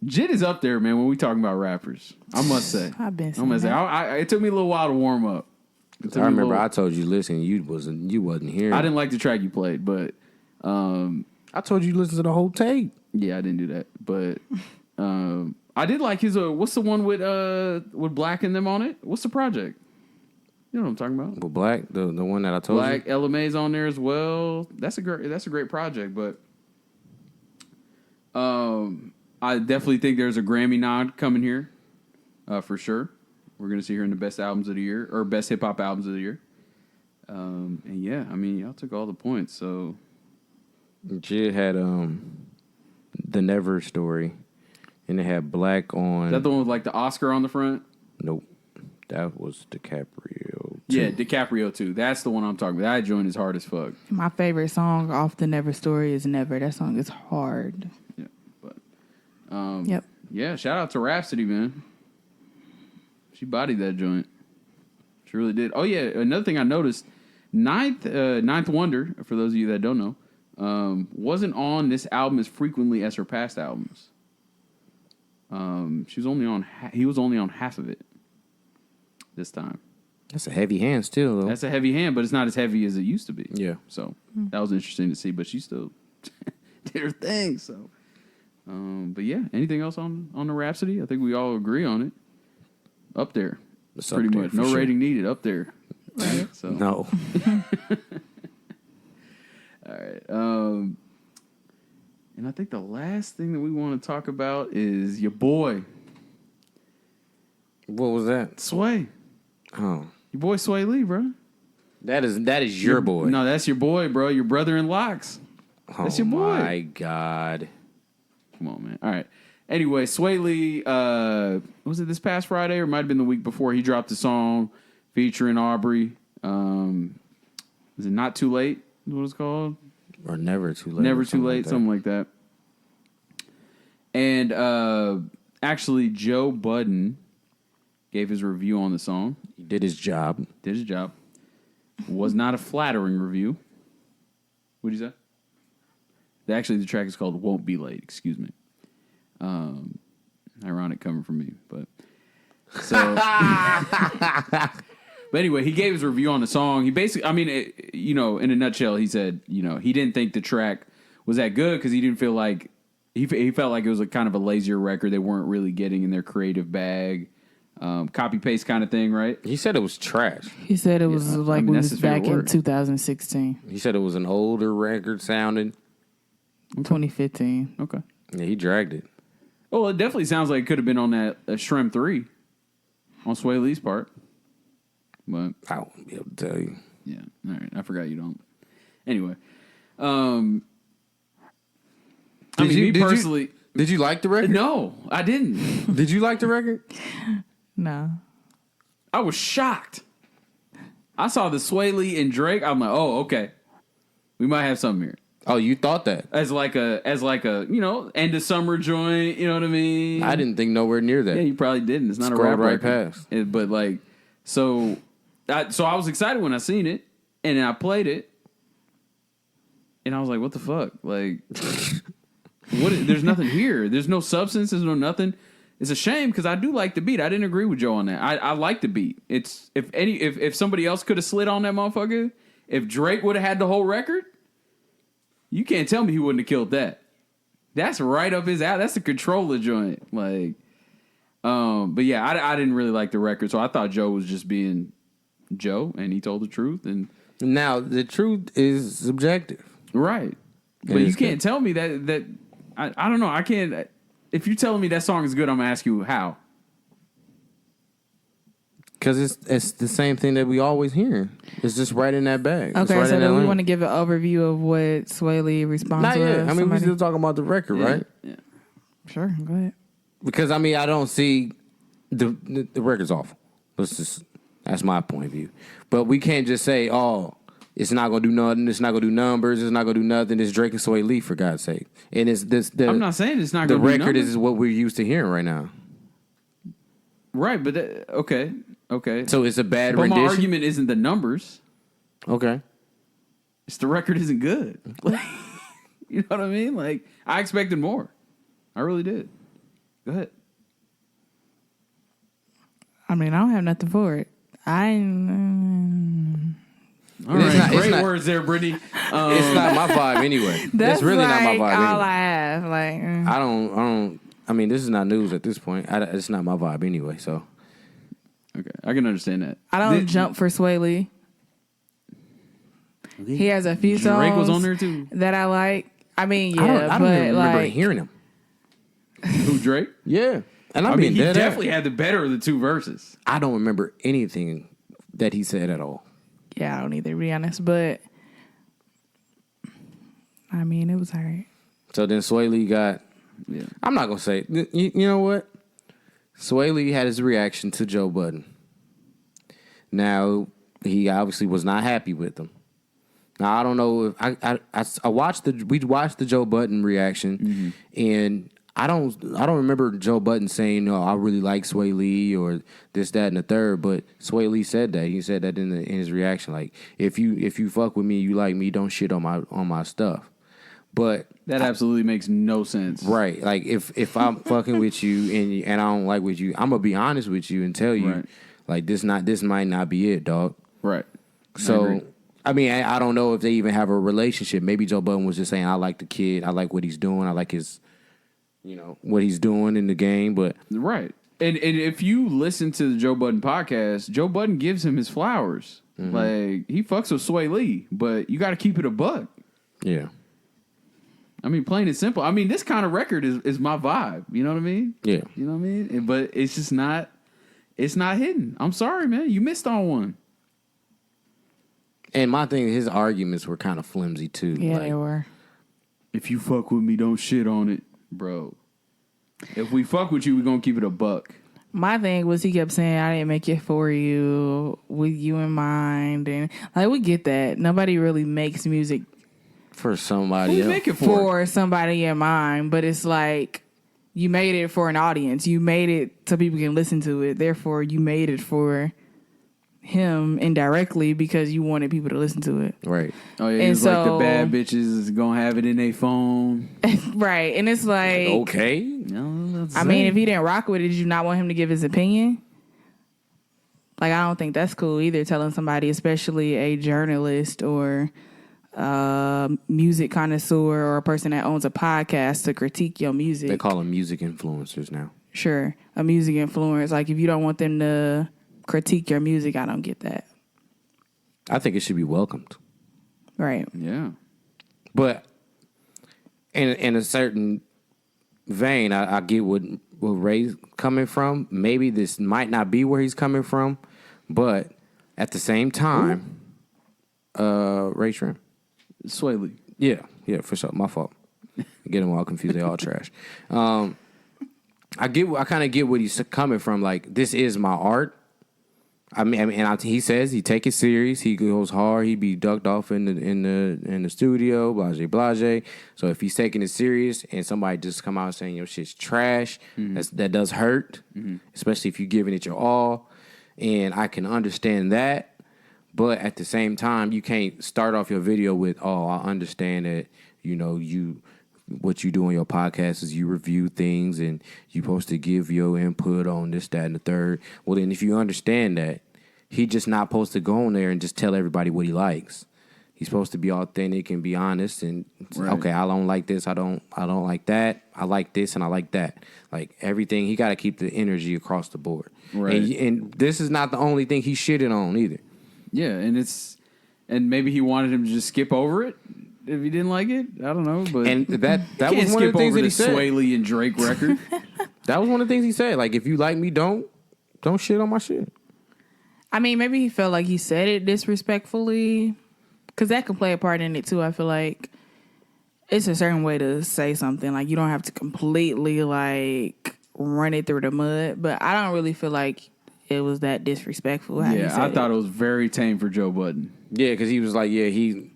is up there, man. When we talking about rappers, I must say, I've been I saying must say, that. it took me a little while to warm up. I remember I told you, listen, you wasn't hearing. I didn't like the track you played, but I told you to listen to the whole tape. yeah, I didn't do that. But I did like his. What's the one with Black and them on it? What's the project? You know what I'm talking about? But Black, the one that I told Black you. LMA's on there as well. That's a great project, but I definitely think there's a Grammy nod coming here, for sure. We're gonna see her in the best albums of the year or best hip hop albums of the year. And yeah, I mean, y'all took all the points. So Jid had the Never Story, and it had Black on. is that the one with like the Oscar on the front? Nope, that was DiCaprio. too. Yeah, DiCaprio too. That's the one I'm talking about. That joint is hard as fuck. My favorite song off the Never Story is Never. That song is hard. Yeah, but Yep. yeah, shout out to Rapsody, man. She bodied that joint. She really did. Oh yeah, another thing I noticed, Ninth Wonder, for those of you that don't know, wasn't on this album as frequently as her past albums. He was only on half of it this time. That's a heavy hand still, though. That's a heavy hand, but it's not as heavy as it used to be. Yeah. So that was interesting to see, but she still did her thing. So, but yeah, anything else on the Rapsody? I think we all agree on it. Up there, It's pretty up there much. for No sure. rating needed. Up there. Right. So No. all right. And I think the last thing that we want to talk about is your boy What was that? Sway. Oh, Your boy Swae Lee, bro. that is your boy. No, that's your boy, bro. Your brother in locks. That's your boy. My God. Come on, man. All right. Anyway, Swae Lee, was it this past Friday or it might have been the week before? He dropped a song featuring Aubrey. Is it Not Too Late? Is what it's called? Or Never Too Late. Never or Too Late, something like that. And actually, Joe Budden gave his review on the song. He did his job. Did his job. Was not a flattering review. What'd you say? Actually, the track is called Won't Be Late. Excuse me. mic coming from me, but so. But anyway, he gave his review on the song. He basically, I mean, in a nutshell, he said, he didn't think the track was that good because he didn't feel like he felt like it was a kind of a lazier record. They weren't really getting in their creative bag, copy paste kind of thing, right? He said it was trash. He said it was we was back in word. 2016, He said it was an older record sounding. 2015. Okay. Yeah, he dragged it. Well, it definitely sounds like it could have been on that Shrem 3 on Swae Lee's part. But I won't be able to tell you. yeah, all right. I forgot you don't. Anyway, personally, did you like the record? no, I didn't. Did you like the record? No. I was shocked. I saw the Swae Lee and Drake. I'm like, oh, okay, we might have something here. Oh, you thought that? As like a end of summer joint. You know what I mean? I didn't think nowhere near that. Yeah, you probably didn't. It's not Scrolled a rap right record. past. But like, so I was excited when I seen it, and then I played it, and I was like, what the fuck? Like, there's nothing here. There's no substance. There's no nothing. It's a shame because I do like the beat. I didn't agree with Joe on that. I like the beat. It's if somebody else could have slid on that motherfucker, if Drake would have had the whole record, you can't tell me he wouldn't have killed that. That's right up his alley. That's the Controller joint. Like, but yeah, I didn't really like the record, so I thought Joe was just being Joe, and he told the truth. And now the truth is subjective, right? But you can't tell me that I don't know. I can't. If you're telling me that song is good, I'm gonna ask you how. because it's the same thing that we always hear. It's just right in that bag. Okay, right so do we want to give an overview of what Swae Lee responds Not to? yet. I mean, we're still talking about the record, right? Yeah. Sure, go ahead. Because I mean, I don't see the record's awful. That's my point of view. But we can't just say, oh, it's not gonna do nothing. It's not gonna do numbers. It's not gonna do nothing. It's Drake and Swae Lee, for God's sake. And it's this. I'm not saying it's not the gonna do record numbers. is what we're used to hearing right now. Right, but okay. So it's a bad But rendition. my argument isn't the numbers. Okay. It's the record isn't good. You know what I mean? Like, I expected more. I really did. Go ahead. I mean, I don't have nothing for it. All right, great words there, Brytnie. It's not my vibe anyway. That's really like not my vibe. all Anyway. I have. Like, I don't. I mean, this is not news at this point. It's not my vibe anyway. So Okay, I can understand that. I don't jump for Swae Lee. He has a few songs Drake was on there too. that I like. I mean, I don't yeah, even but remember like, hearing him. Who, Drake? Yeah, and I mean, he dead definitely ass. had the better of the two verses. I don't remember anything that he said at all. yeah, I don't either, to be honest. But I mean, it was alright. So then Swae Lee got. Yeah. I'm not gonna say. You know what? Swae Lee had his reaction to Joe Budden. Now he obviously was not happy with him. Now I don't know if I watched we watched the Joe Budden reaction, and I don't remember Joe Budden saying, "No, I really like Swae Lee" or this, that, and the third. But Swae Lee said that. He said that in his reaction, like, "If you fuck with me, you like me. Don't shit on my stuff." But That absolutely makes no sense. right, like if I'm fucking with you and I don't like with you, I'm gonna be honest with you and tell you, Right. like this might not be it, dog. Right. So, I mean, I don't know if they even have a relationship. Maybe Joe Budden was just saying, I like the kid. I like what he's doing. I like his, what he's doing in the game. But Right. And if you listen to the Joe Budden podcast, Joe Budden gives him his flowers. Like, he fucks with Swae Lee, but you got to keep it a buck. yeah, I mean, plain and simple. I mean, this kind of record is my vibe. You know what I mean? yeah. You know what I mean? But it's just not, it's not hidden. I'm sorry, man. You missed on one. And my thing, his arguments were kind of flimsy too. Yeah, like, they were. If you fuck with me, don't shit on it, bro. If we fuck with you, we're going to keep it a buck. My thing was he kept saying, I didn't make it for you, with you in mind. And like, we get that. Nobody really makes music for somebody Who else. make it for? for somebody in mind. But it's like, you made it for an audience. You made it so people can listen to it. Therefore, you made it for him indirectly because you wanted people to listen to it. Right. Oh, yeah. And It's like the so- bad bitches is going to have it in their phone. Right. And it's like, Okay. No, I mean, if he didn't rock with it, did you not want him to give his opinion? Like, I don't think that's cool either, telling somebody, especially a journalist or music connoisseur or a person that owns a podcast, to critique your music. They call them music influencers now. Sure, a music influence. Like, if you don't want them to critique your music, I don't get that. I think it should be welcomed. Right. Yeah. But in a certain vein, I get what Ray's coming from. Maybe this might not be where he's coming from, but at the same time, Ray Shrimp. Swae Lee. Yeah, for sure. My fault. Get them all confused. They all trash. I kind of get what he's coming from. Like, this is my art. He says he take it serious. He goes hard. He be ducked off in the studio. Blase. So if he's taking it serious and somebody just come out saying your shit's trash, that does hurt. Especially if you're giving it your all. And I can understand that. But at the same time, you can't start off your video with, "Oh, I understand that, what you do on your podcast is you review things and you're supposed to give your input on this, that, and the third." Well, then if you understand that, he just not supposed to go on there and just tell everybody what he likes. He's supposed to be authentic and be honest and okay, I don't like this, I don't like that, I like this and I like that. Like everything, he got to keep the energy across the board. Right. And this is not the only thing he shitted on either. Yeah, and maybe he wanted him to just skip over it if he didn't like it. I don't know, but And that was one of the things that he said. Swae Lee and Drake record. That was one of the things he said. Like, if you like me, don't shit on my shit. I mean, maybe he felt like he said it disrespectfully, because that could play a part in it too. I feel like it's a certain way to say something. Like, you don't have to completely like run it through the mud, but I don't really feel like it was that disrespectful. Yeah, I thought it was very tame for Joe Budden. Yeah, because he was like, he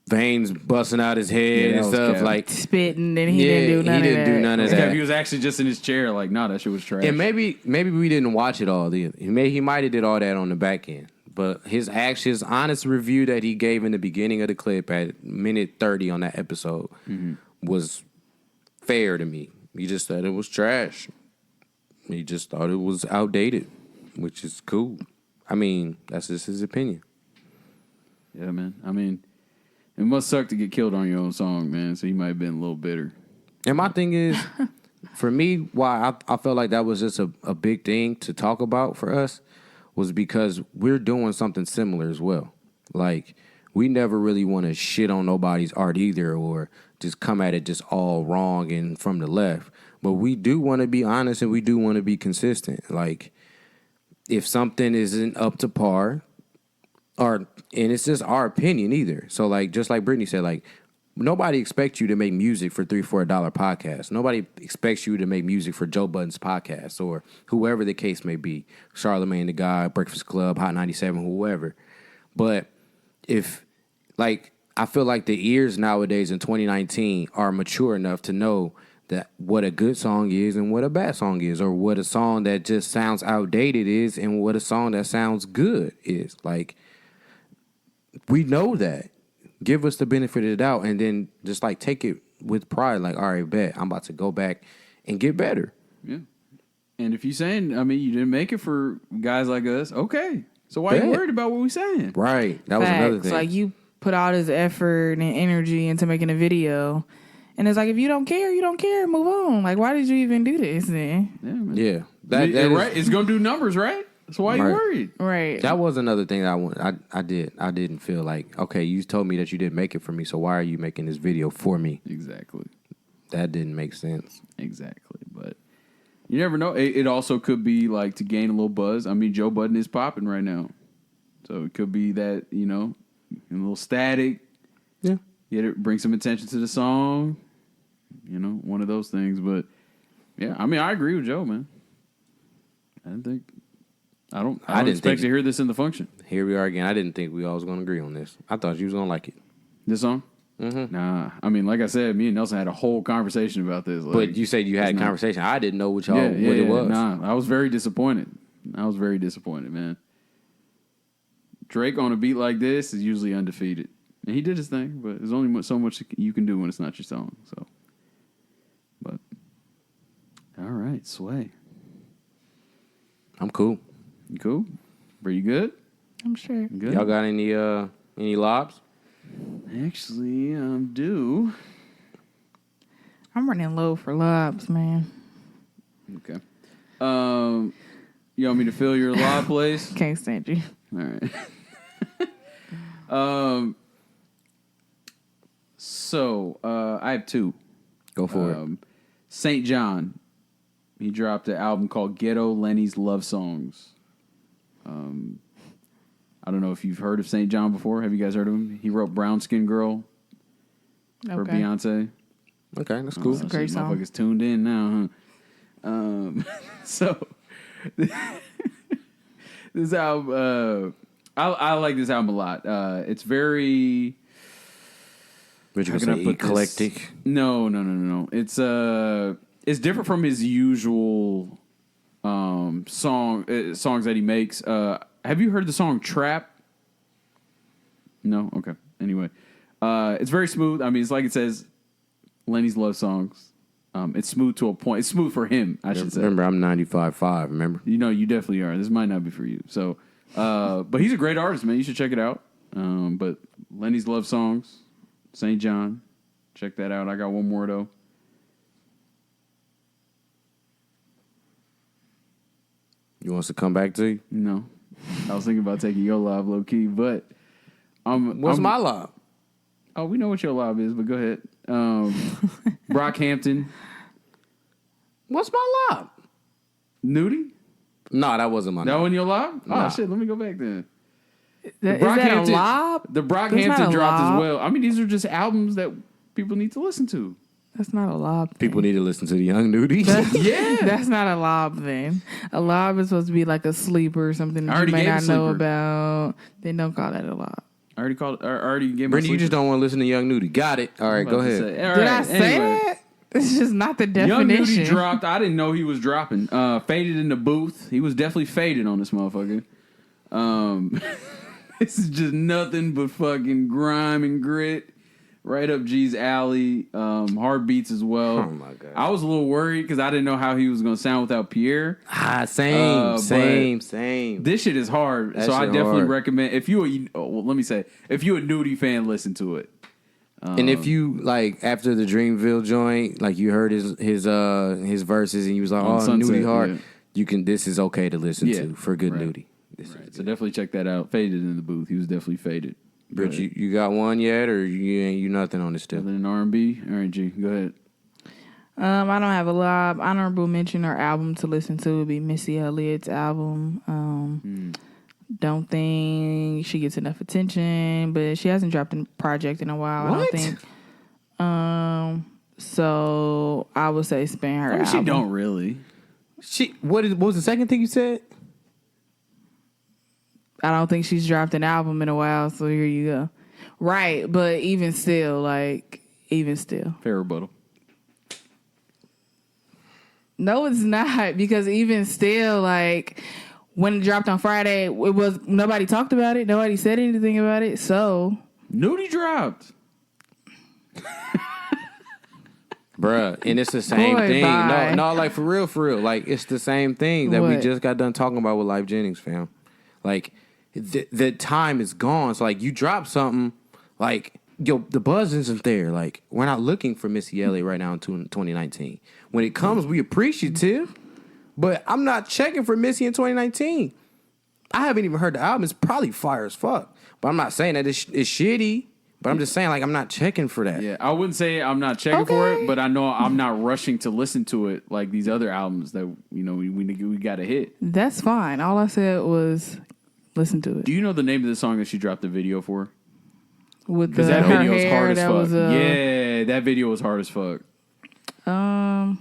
veins busting out his head and stuff, like spitting, and he didn't do none of that. He didn't do none of that. He was actually just in his chair, like, nah, that shit was trash. And maybe we didn't watch it all either. He might have did all that on the back end, but his honest review that he gave in the beginning of the clip at minute 30 on that episode was fair to me. He just said it was trash. He just thought it was outdated, which is cool. I mean, that's just his opinion. Yeah, man. I mean, it must suck to get killed on your own song, man. So he might have been a little bitter. And my thing is, for me, why I felt like that was just a big thing to talk about for us was because we're doing something similar as well. Like, we never really want to shit on nobody's art either or just come at it just all wrong and from the left. But we do want to be honest and we do want to be consistent. Like, if something isn't up to par, and it's just our opinion either. So, like, just like Brytnie said, like, nobody expects you to make music for $3-4 podcasts. Nobody expects you to make music for Joe Budden's podcast or whoever the case may be. Charlamagne the Guy, Breakfast Club, Hot 97, whoever. But if, like, I feel like the ears nowadays in 2019 are mature enough to know that what a good song is and what a bad song is, or what a song that just sounds outdated is and what a song that sounds good is. Like, we know that. Give us the benefit of the doubt and then just, like, take it with pride. Like, all right, bet. I'm about to go back and get better. Yeah. And if you're saying, I mean, you didn't make it for guys like us, okay. So why are you worried about what we're saying? Right. That was another thing. Like, you put all this effort and energy into making a video, and it's like, if you don't care, you don't care. Move on. Like, why did you even do this then? Yeah, man. Yeah. Right? It's going to do numbers, right? So why are you worried? Right. That was another thing that I didn't feel like, okay, you told me that you didn't make it for me, so why are you making this video for me? Exactly. That didn't make sense. Exactly. But you never know. It also could be, like, to gain a little buzz. I mean, Joe Budden is popping right now. So it could be that, a little static. Yeah. Bring some attention to the song. One of those things. But, yeah, I mean, I agree with Joe, man. I don't expect to hear this in the function. Here we are again. I didn't think we all was going to agree on this. I thought you was going to like it. This song? Mm-hmm. Nah. I mean, like I said, me and Nelson had a whole conversation about this. Like, but you said you had a conversation. I didn't know what it was. Nah, I was very disappointed. Man. Drake on a beat like this is usually undefeated. And he did his thing, but there's only so much you can do when it's not your song. So, but All right, Swae. I'm cool. You cool? Are you good? I'm sure. Good. Y'all got any lobs? Actually, I'm due. I'm running low for lobs, man. Okay. You want me to fill your lob place? Can't stand you. All right. So I have two. Go for it. St. John. He dropped an album called Ghetto Lenny's Love Songs. I don't know if you've heard of St. John before. Have you guys heard of him? He wrote Brown Skin Girl for Beyonce. Okay, that's cool. a great song. Motherfuckers tuned in now, huh? So this album, I like this album a lot. It's very... But you How can can I say put this? eclectic. No. It's different from his usual songs that he makes. Have you heard the song Trap? No? Okay. Anyway. It's very smooth. I mean, it's like it says, Lenny's love songs. It's smooth to a point. It's smooth for him, I should say. Remember, I'm 95.5, remember? You know, you definitely are. This might not be for you. So, but he's a great artist, man. You should check it out. But Lenny's love songs, St. John. Check that out. I got one more, though. You want us to come back to you? No. I was thinking about taking your lob low key, but What's my lob? Oh, we know what your lob is, but go ahead. Brockhampton. What's my lob? Nudie? No, that wasn't my That lob. one your lob? Nah. Oh shit, let me go back then. Is that a lob? The That's not Brockhampton a dropped lob. as well. I mean, these are just albums that people need to listen to. That's not a lob. People need to listen to the Young Nudie. Yeah. That's not a lob then. A lob is supposed to be like a sleeper or something I that already you may gave a not know sleeper. about. Then don't call that a lob. I already gave my Brittany, you just sleeper. don't want to listen to Young Nudie. Got it. All right, go About to ahead. say. All Did right, I say anyway. that? It's just not the Young definition. Nudie dropped. I didn't know he was dropping. Faded in the booth. He was definitely faded on this motherfucker. This is just nothing but fucking grime and grit. Right up G's alley. Hard beats as well. Oh, my God. I was a little worried because I didn't know how he was going to sound without Pierre. Same. This shit is hard. That So I shit definitely hard. recommend, if you let me say, if you a Nudie fan, listen to it. And if you like after the Dreamville joint, like you heard his verses and you was like, On oh, Sunset, Nudie hard. yeah. You can. This is okay to listen Yeah, to for good right. Nudie. So definitely check that out. Faded in the booth. He was definitely faded. Brit, you got one yet, or you nothing on this still? Other than R&B? All right, G, go ahead. I don't have a lob. Honorable mention or album to listen to would be Missy Elliott's album. Don't think she gets enough attention, but she hasn't dropped a project in a while. What? I don't think. So I would say spin her album. She don't really. What was the second thing you said? I don't think she's dropped an album in a while, so here you go. Right, but even still. Fair rebuttal. No, it's not, because even still, like, when it dropped on Friday, it was nobody talked about it. Nobody said anything about it, so. Nudie dropped. Bruh, and it's the same Boy, thing. bye. No, like for real. Like it's the same thing that we What? just got done talking about with Life Jennings, fam. Like the time is gone. So like you drop something, like the buzz isn't there. Like we're not looking for Missy Elliott right now in 2019. When it comes, we appreciative, but I'm not checking for Missy in 2019. I haven't even heard the album. It's probably fire as fuck, but I'm not saying that it's shitty. But I'm just saying, like, I'm not checking for that. Yeah, I wouldn't say I'm not checking for it, but I know I'm not rushing to listen to it like these other albums that, we got to hit. That's fine. All I said was listen to it. Do you know the name of the song that she dropped the video for? With Because that her video is hair, hard as that fuck. was Yeah, that video was hard as fuck. not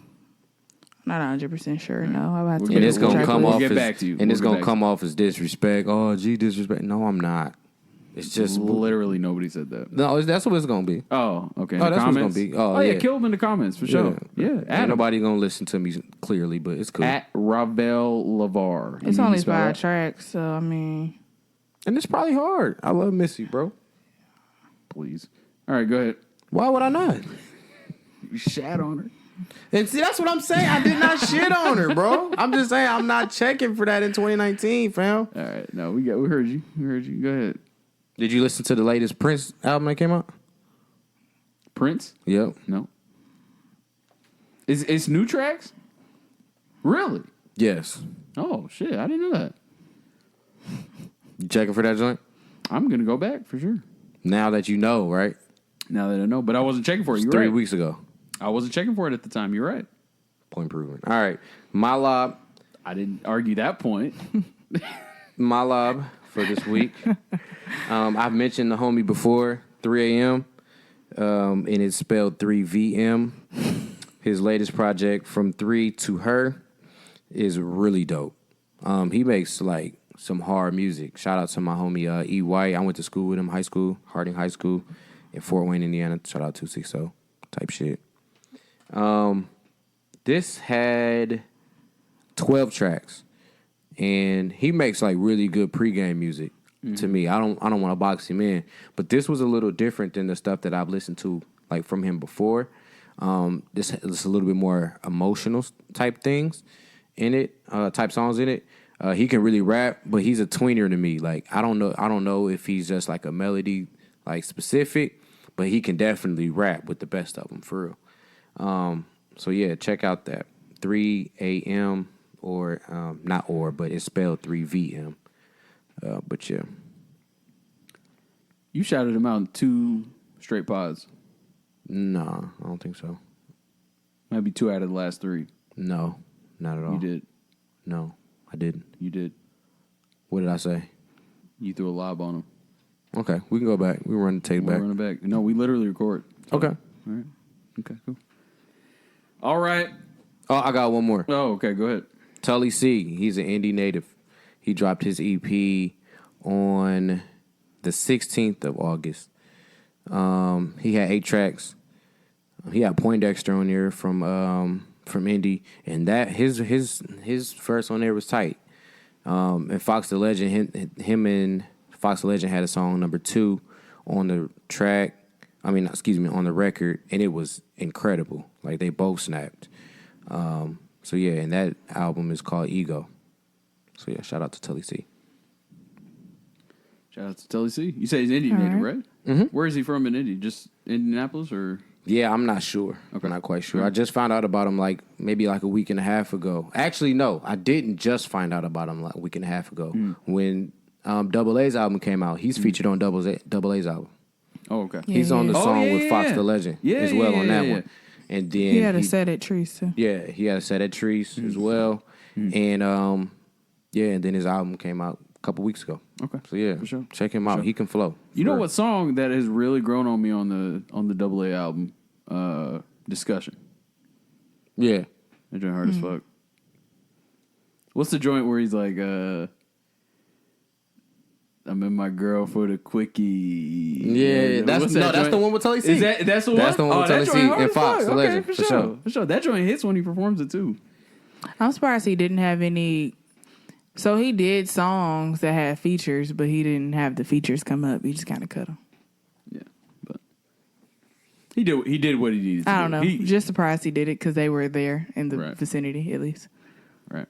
100% sure. No, I have to. And it's gonna check come with- off get as, back to you. and it's We'll get gonna back come off as disrespect. Oh, gee, disrespect. No, I'm not. It's just Literally nobody said that. no. That's what it's gonna be. Oh, okay. Oh, In the that's what it's comments? gonna be. Oh, yeah, yeah. kill them in the comments for sure. Yeah, Ain't at nobody gonna listen to me clearly, but it's cool. At Raval Lavar. It's You only spell 5 that? tracks, so I mean. And it's probably hard. I love Missy, bro. Please. All right, go ahead. Why would I not? You shat on her. And see, that's what I'm saying. I did not shit on her, bro. I'm just saying I'm not checking for that in 2019, fam. All right, no, we heard you. We heard you. Go ahead. Did you listen to the latest Prince album that came out? Prince? Yep. No. It's new tracks? Really? Yes. Oh shit! I didn't know that. You checking for that joint? I'm gonna go back for sure. Now that you know, right? Now that I know, but I wasn't checking for it. You're 3 right. weeks ago. I wasn't checking for it at the time. You're right. Point proven. All right. My lob. I didn't argue that point. My lob for this week. I've mentioned the homie before, 3 a.m. And it's spelled 3VM. His latest project, From 3 to Her, is really dope. He makes like some hard music. Shout out to my homie E. White. I went to school with him, Harding High School in Fort Wayne, Indiana. Shout out 260 type shit. This had 12 tracks, and he makes like really good pregame music. To me, I don't want to box him in, but this was a little different than the stuff that I've listened to like from him before. This is a little bit more emotional type things in it, type songs in it. He can really rap, but he's a tweener to me. Like I don't know if he's just like a melody like specific, but he can definitely rap with the best of them for real. So yeah, check out that 3 a.m. or not or, but it's spelled 3 VM. But yeah, You shouted him out in 2 straight pods. no, I don't think so. Might be 2 out of the last 3. No, not at all. You did. No, I didn't. You did. What did I say? You threw a lob on him. Okay, we can go back. We run the tape We'll back. run it back. No, we literally record. Okay. All right. Okay, cool. All right. Oh, I got one more. Oh, okay. Go ahead. Tully C. He's an indie native. He dropped his EP on the 16th of August. He had 8 tracks. He had Poindexter on there from Indy, and that his first on there was tight. And Fox the Legend, him and Fox the Legend had a song number 2 on the track. On the record, and it was incredible. Like they both snapped. So yeah, and that album is called Ego. So yeah, shout out to Tully C. Shout out to Tully C. You say he's Indian native, right? Mm-hmm. Where is he from in Indy? Just Indianapolis or? Yeah, I'm not sure. Okay. I'm not quite sure. I just found out about him maybe a week and a half ago. Actually, no, I didn't just find out about him like a week and a half ago. When Double A's album came out. He's featured on Double A's album. Oh, okay. He's on the song with Fox the Legend as well on that one. And then He had a set at Chreece too. Yeah, he had a set at Chreece as well. And and then his album came out a couple weeks ago. Okay. So yeah, For sure. check him out. He can flow. You know what song that has really grown on me on the Double A album? Discussion. Yeah. That joint hard as fuck. What's the joint where he's like, I'm in my girl for the quickie. Yeah, that's the one with Tully C. That's the one? That's the one with Tully C and Fox, the Legend, for for sure. For sure. That joint hits when he performs it too. I'm surprised he didn't have any. So he did songs that had features, but he didn't have the features come up. He just kind of cut them. Yeah, but he did what he needed to do. I don't know. Just surprised he did it because they were there in the Right. vicinity at least. Right.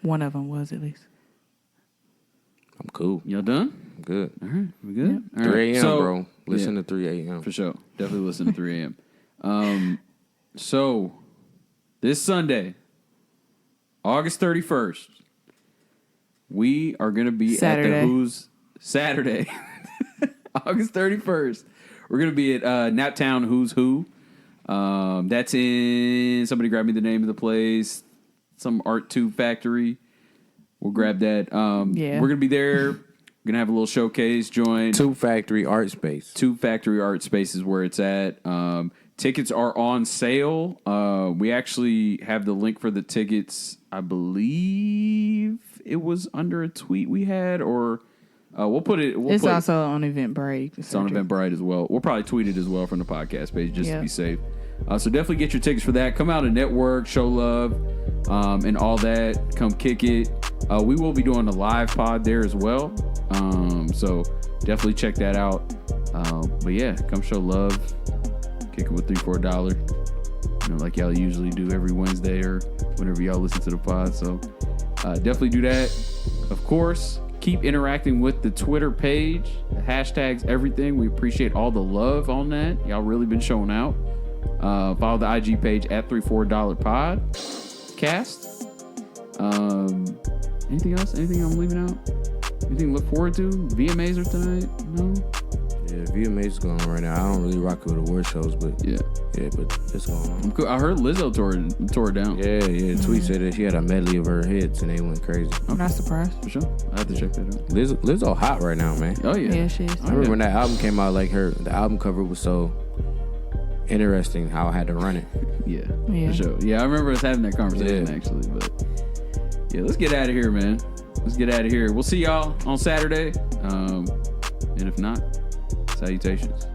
One of them was at least. I'm cool. Y'all done? I'm good. All right. We good? All 3 a.m., So- bro. Listen Yeah. to 3 a.m. For sure. Definitely listen to 3 a.m. So, this Sunday, August 31st, we are going to be Saturday. at the Who's Saturday. August 31st. We're going to be at Naptown Who's Who. That's in, somebody grab me the name of the place, some Art 2 Factory. We'll grab that. Yeah. We're going to be there. We're going to have a little showcase join. 2 Factory Art Space. 2 Factory Art Space is where it's at. Tickets are on sale. We actually have the link for the tickets. I believe it was under a tweet we had, or we'll put it. It's also on Eventbrite. It's on Eventbrite as well. We'll probably tweet it as well from the podcast page just to Yeah. be safe. So definitely get your tickets for that. Come out and network, show love, and all that. Come kick it. We will be doing a live pod there as well. So definitely check that out. But yeah, come show love. Kick it with $3-4. like y'all usually do every Wednesday or whenever y'all listen to the pod. So definitely do that. Of course, keep interacting with the Twitter page. The hashtags, everything. We appreciate all the love on that. Y'all really been showing out. Follow the IG page at $3-4 podcast. Anything else? Anything I'm leaving out? Anything to look forward to? VMAs are tonight? No? Yeah, VMAs is going on right now. I don't really rock with award shows, but Yeah, but it's going on. I'm cool. I heard Lizzo tore it down. Yeah. Tweet said that she had a medley of her hits and they went crazy. I'm not surprised. For sure. I have to check that out. Lizzo hot right now, man. Oh, yeah. Yeah, she is. I remember when that album came out, like the album cover was so interesting how I had to run it. Yeah, Yeah. for sure. Yeah, I remember us having that conversation, Yeah. actually. But, yeah, let's get out of here, man. Let's get out of here. We'll see y'all on Saturday. And if not, salutations.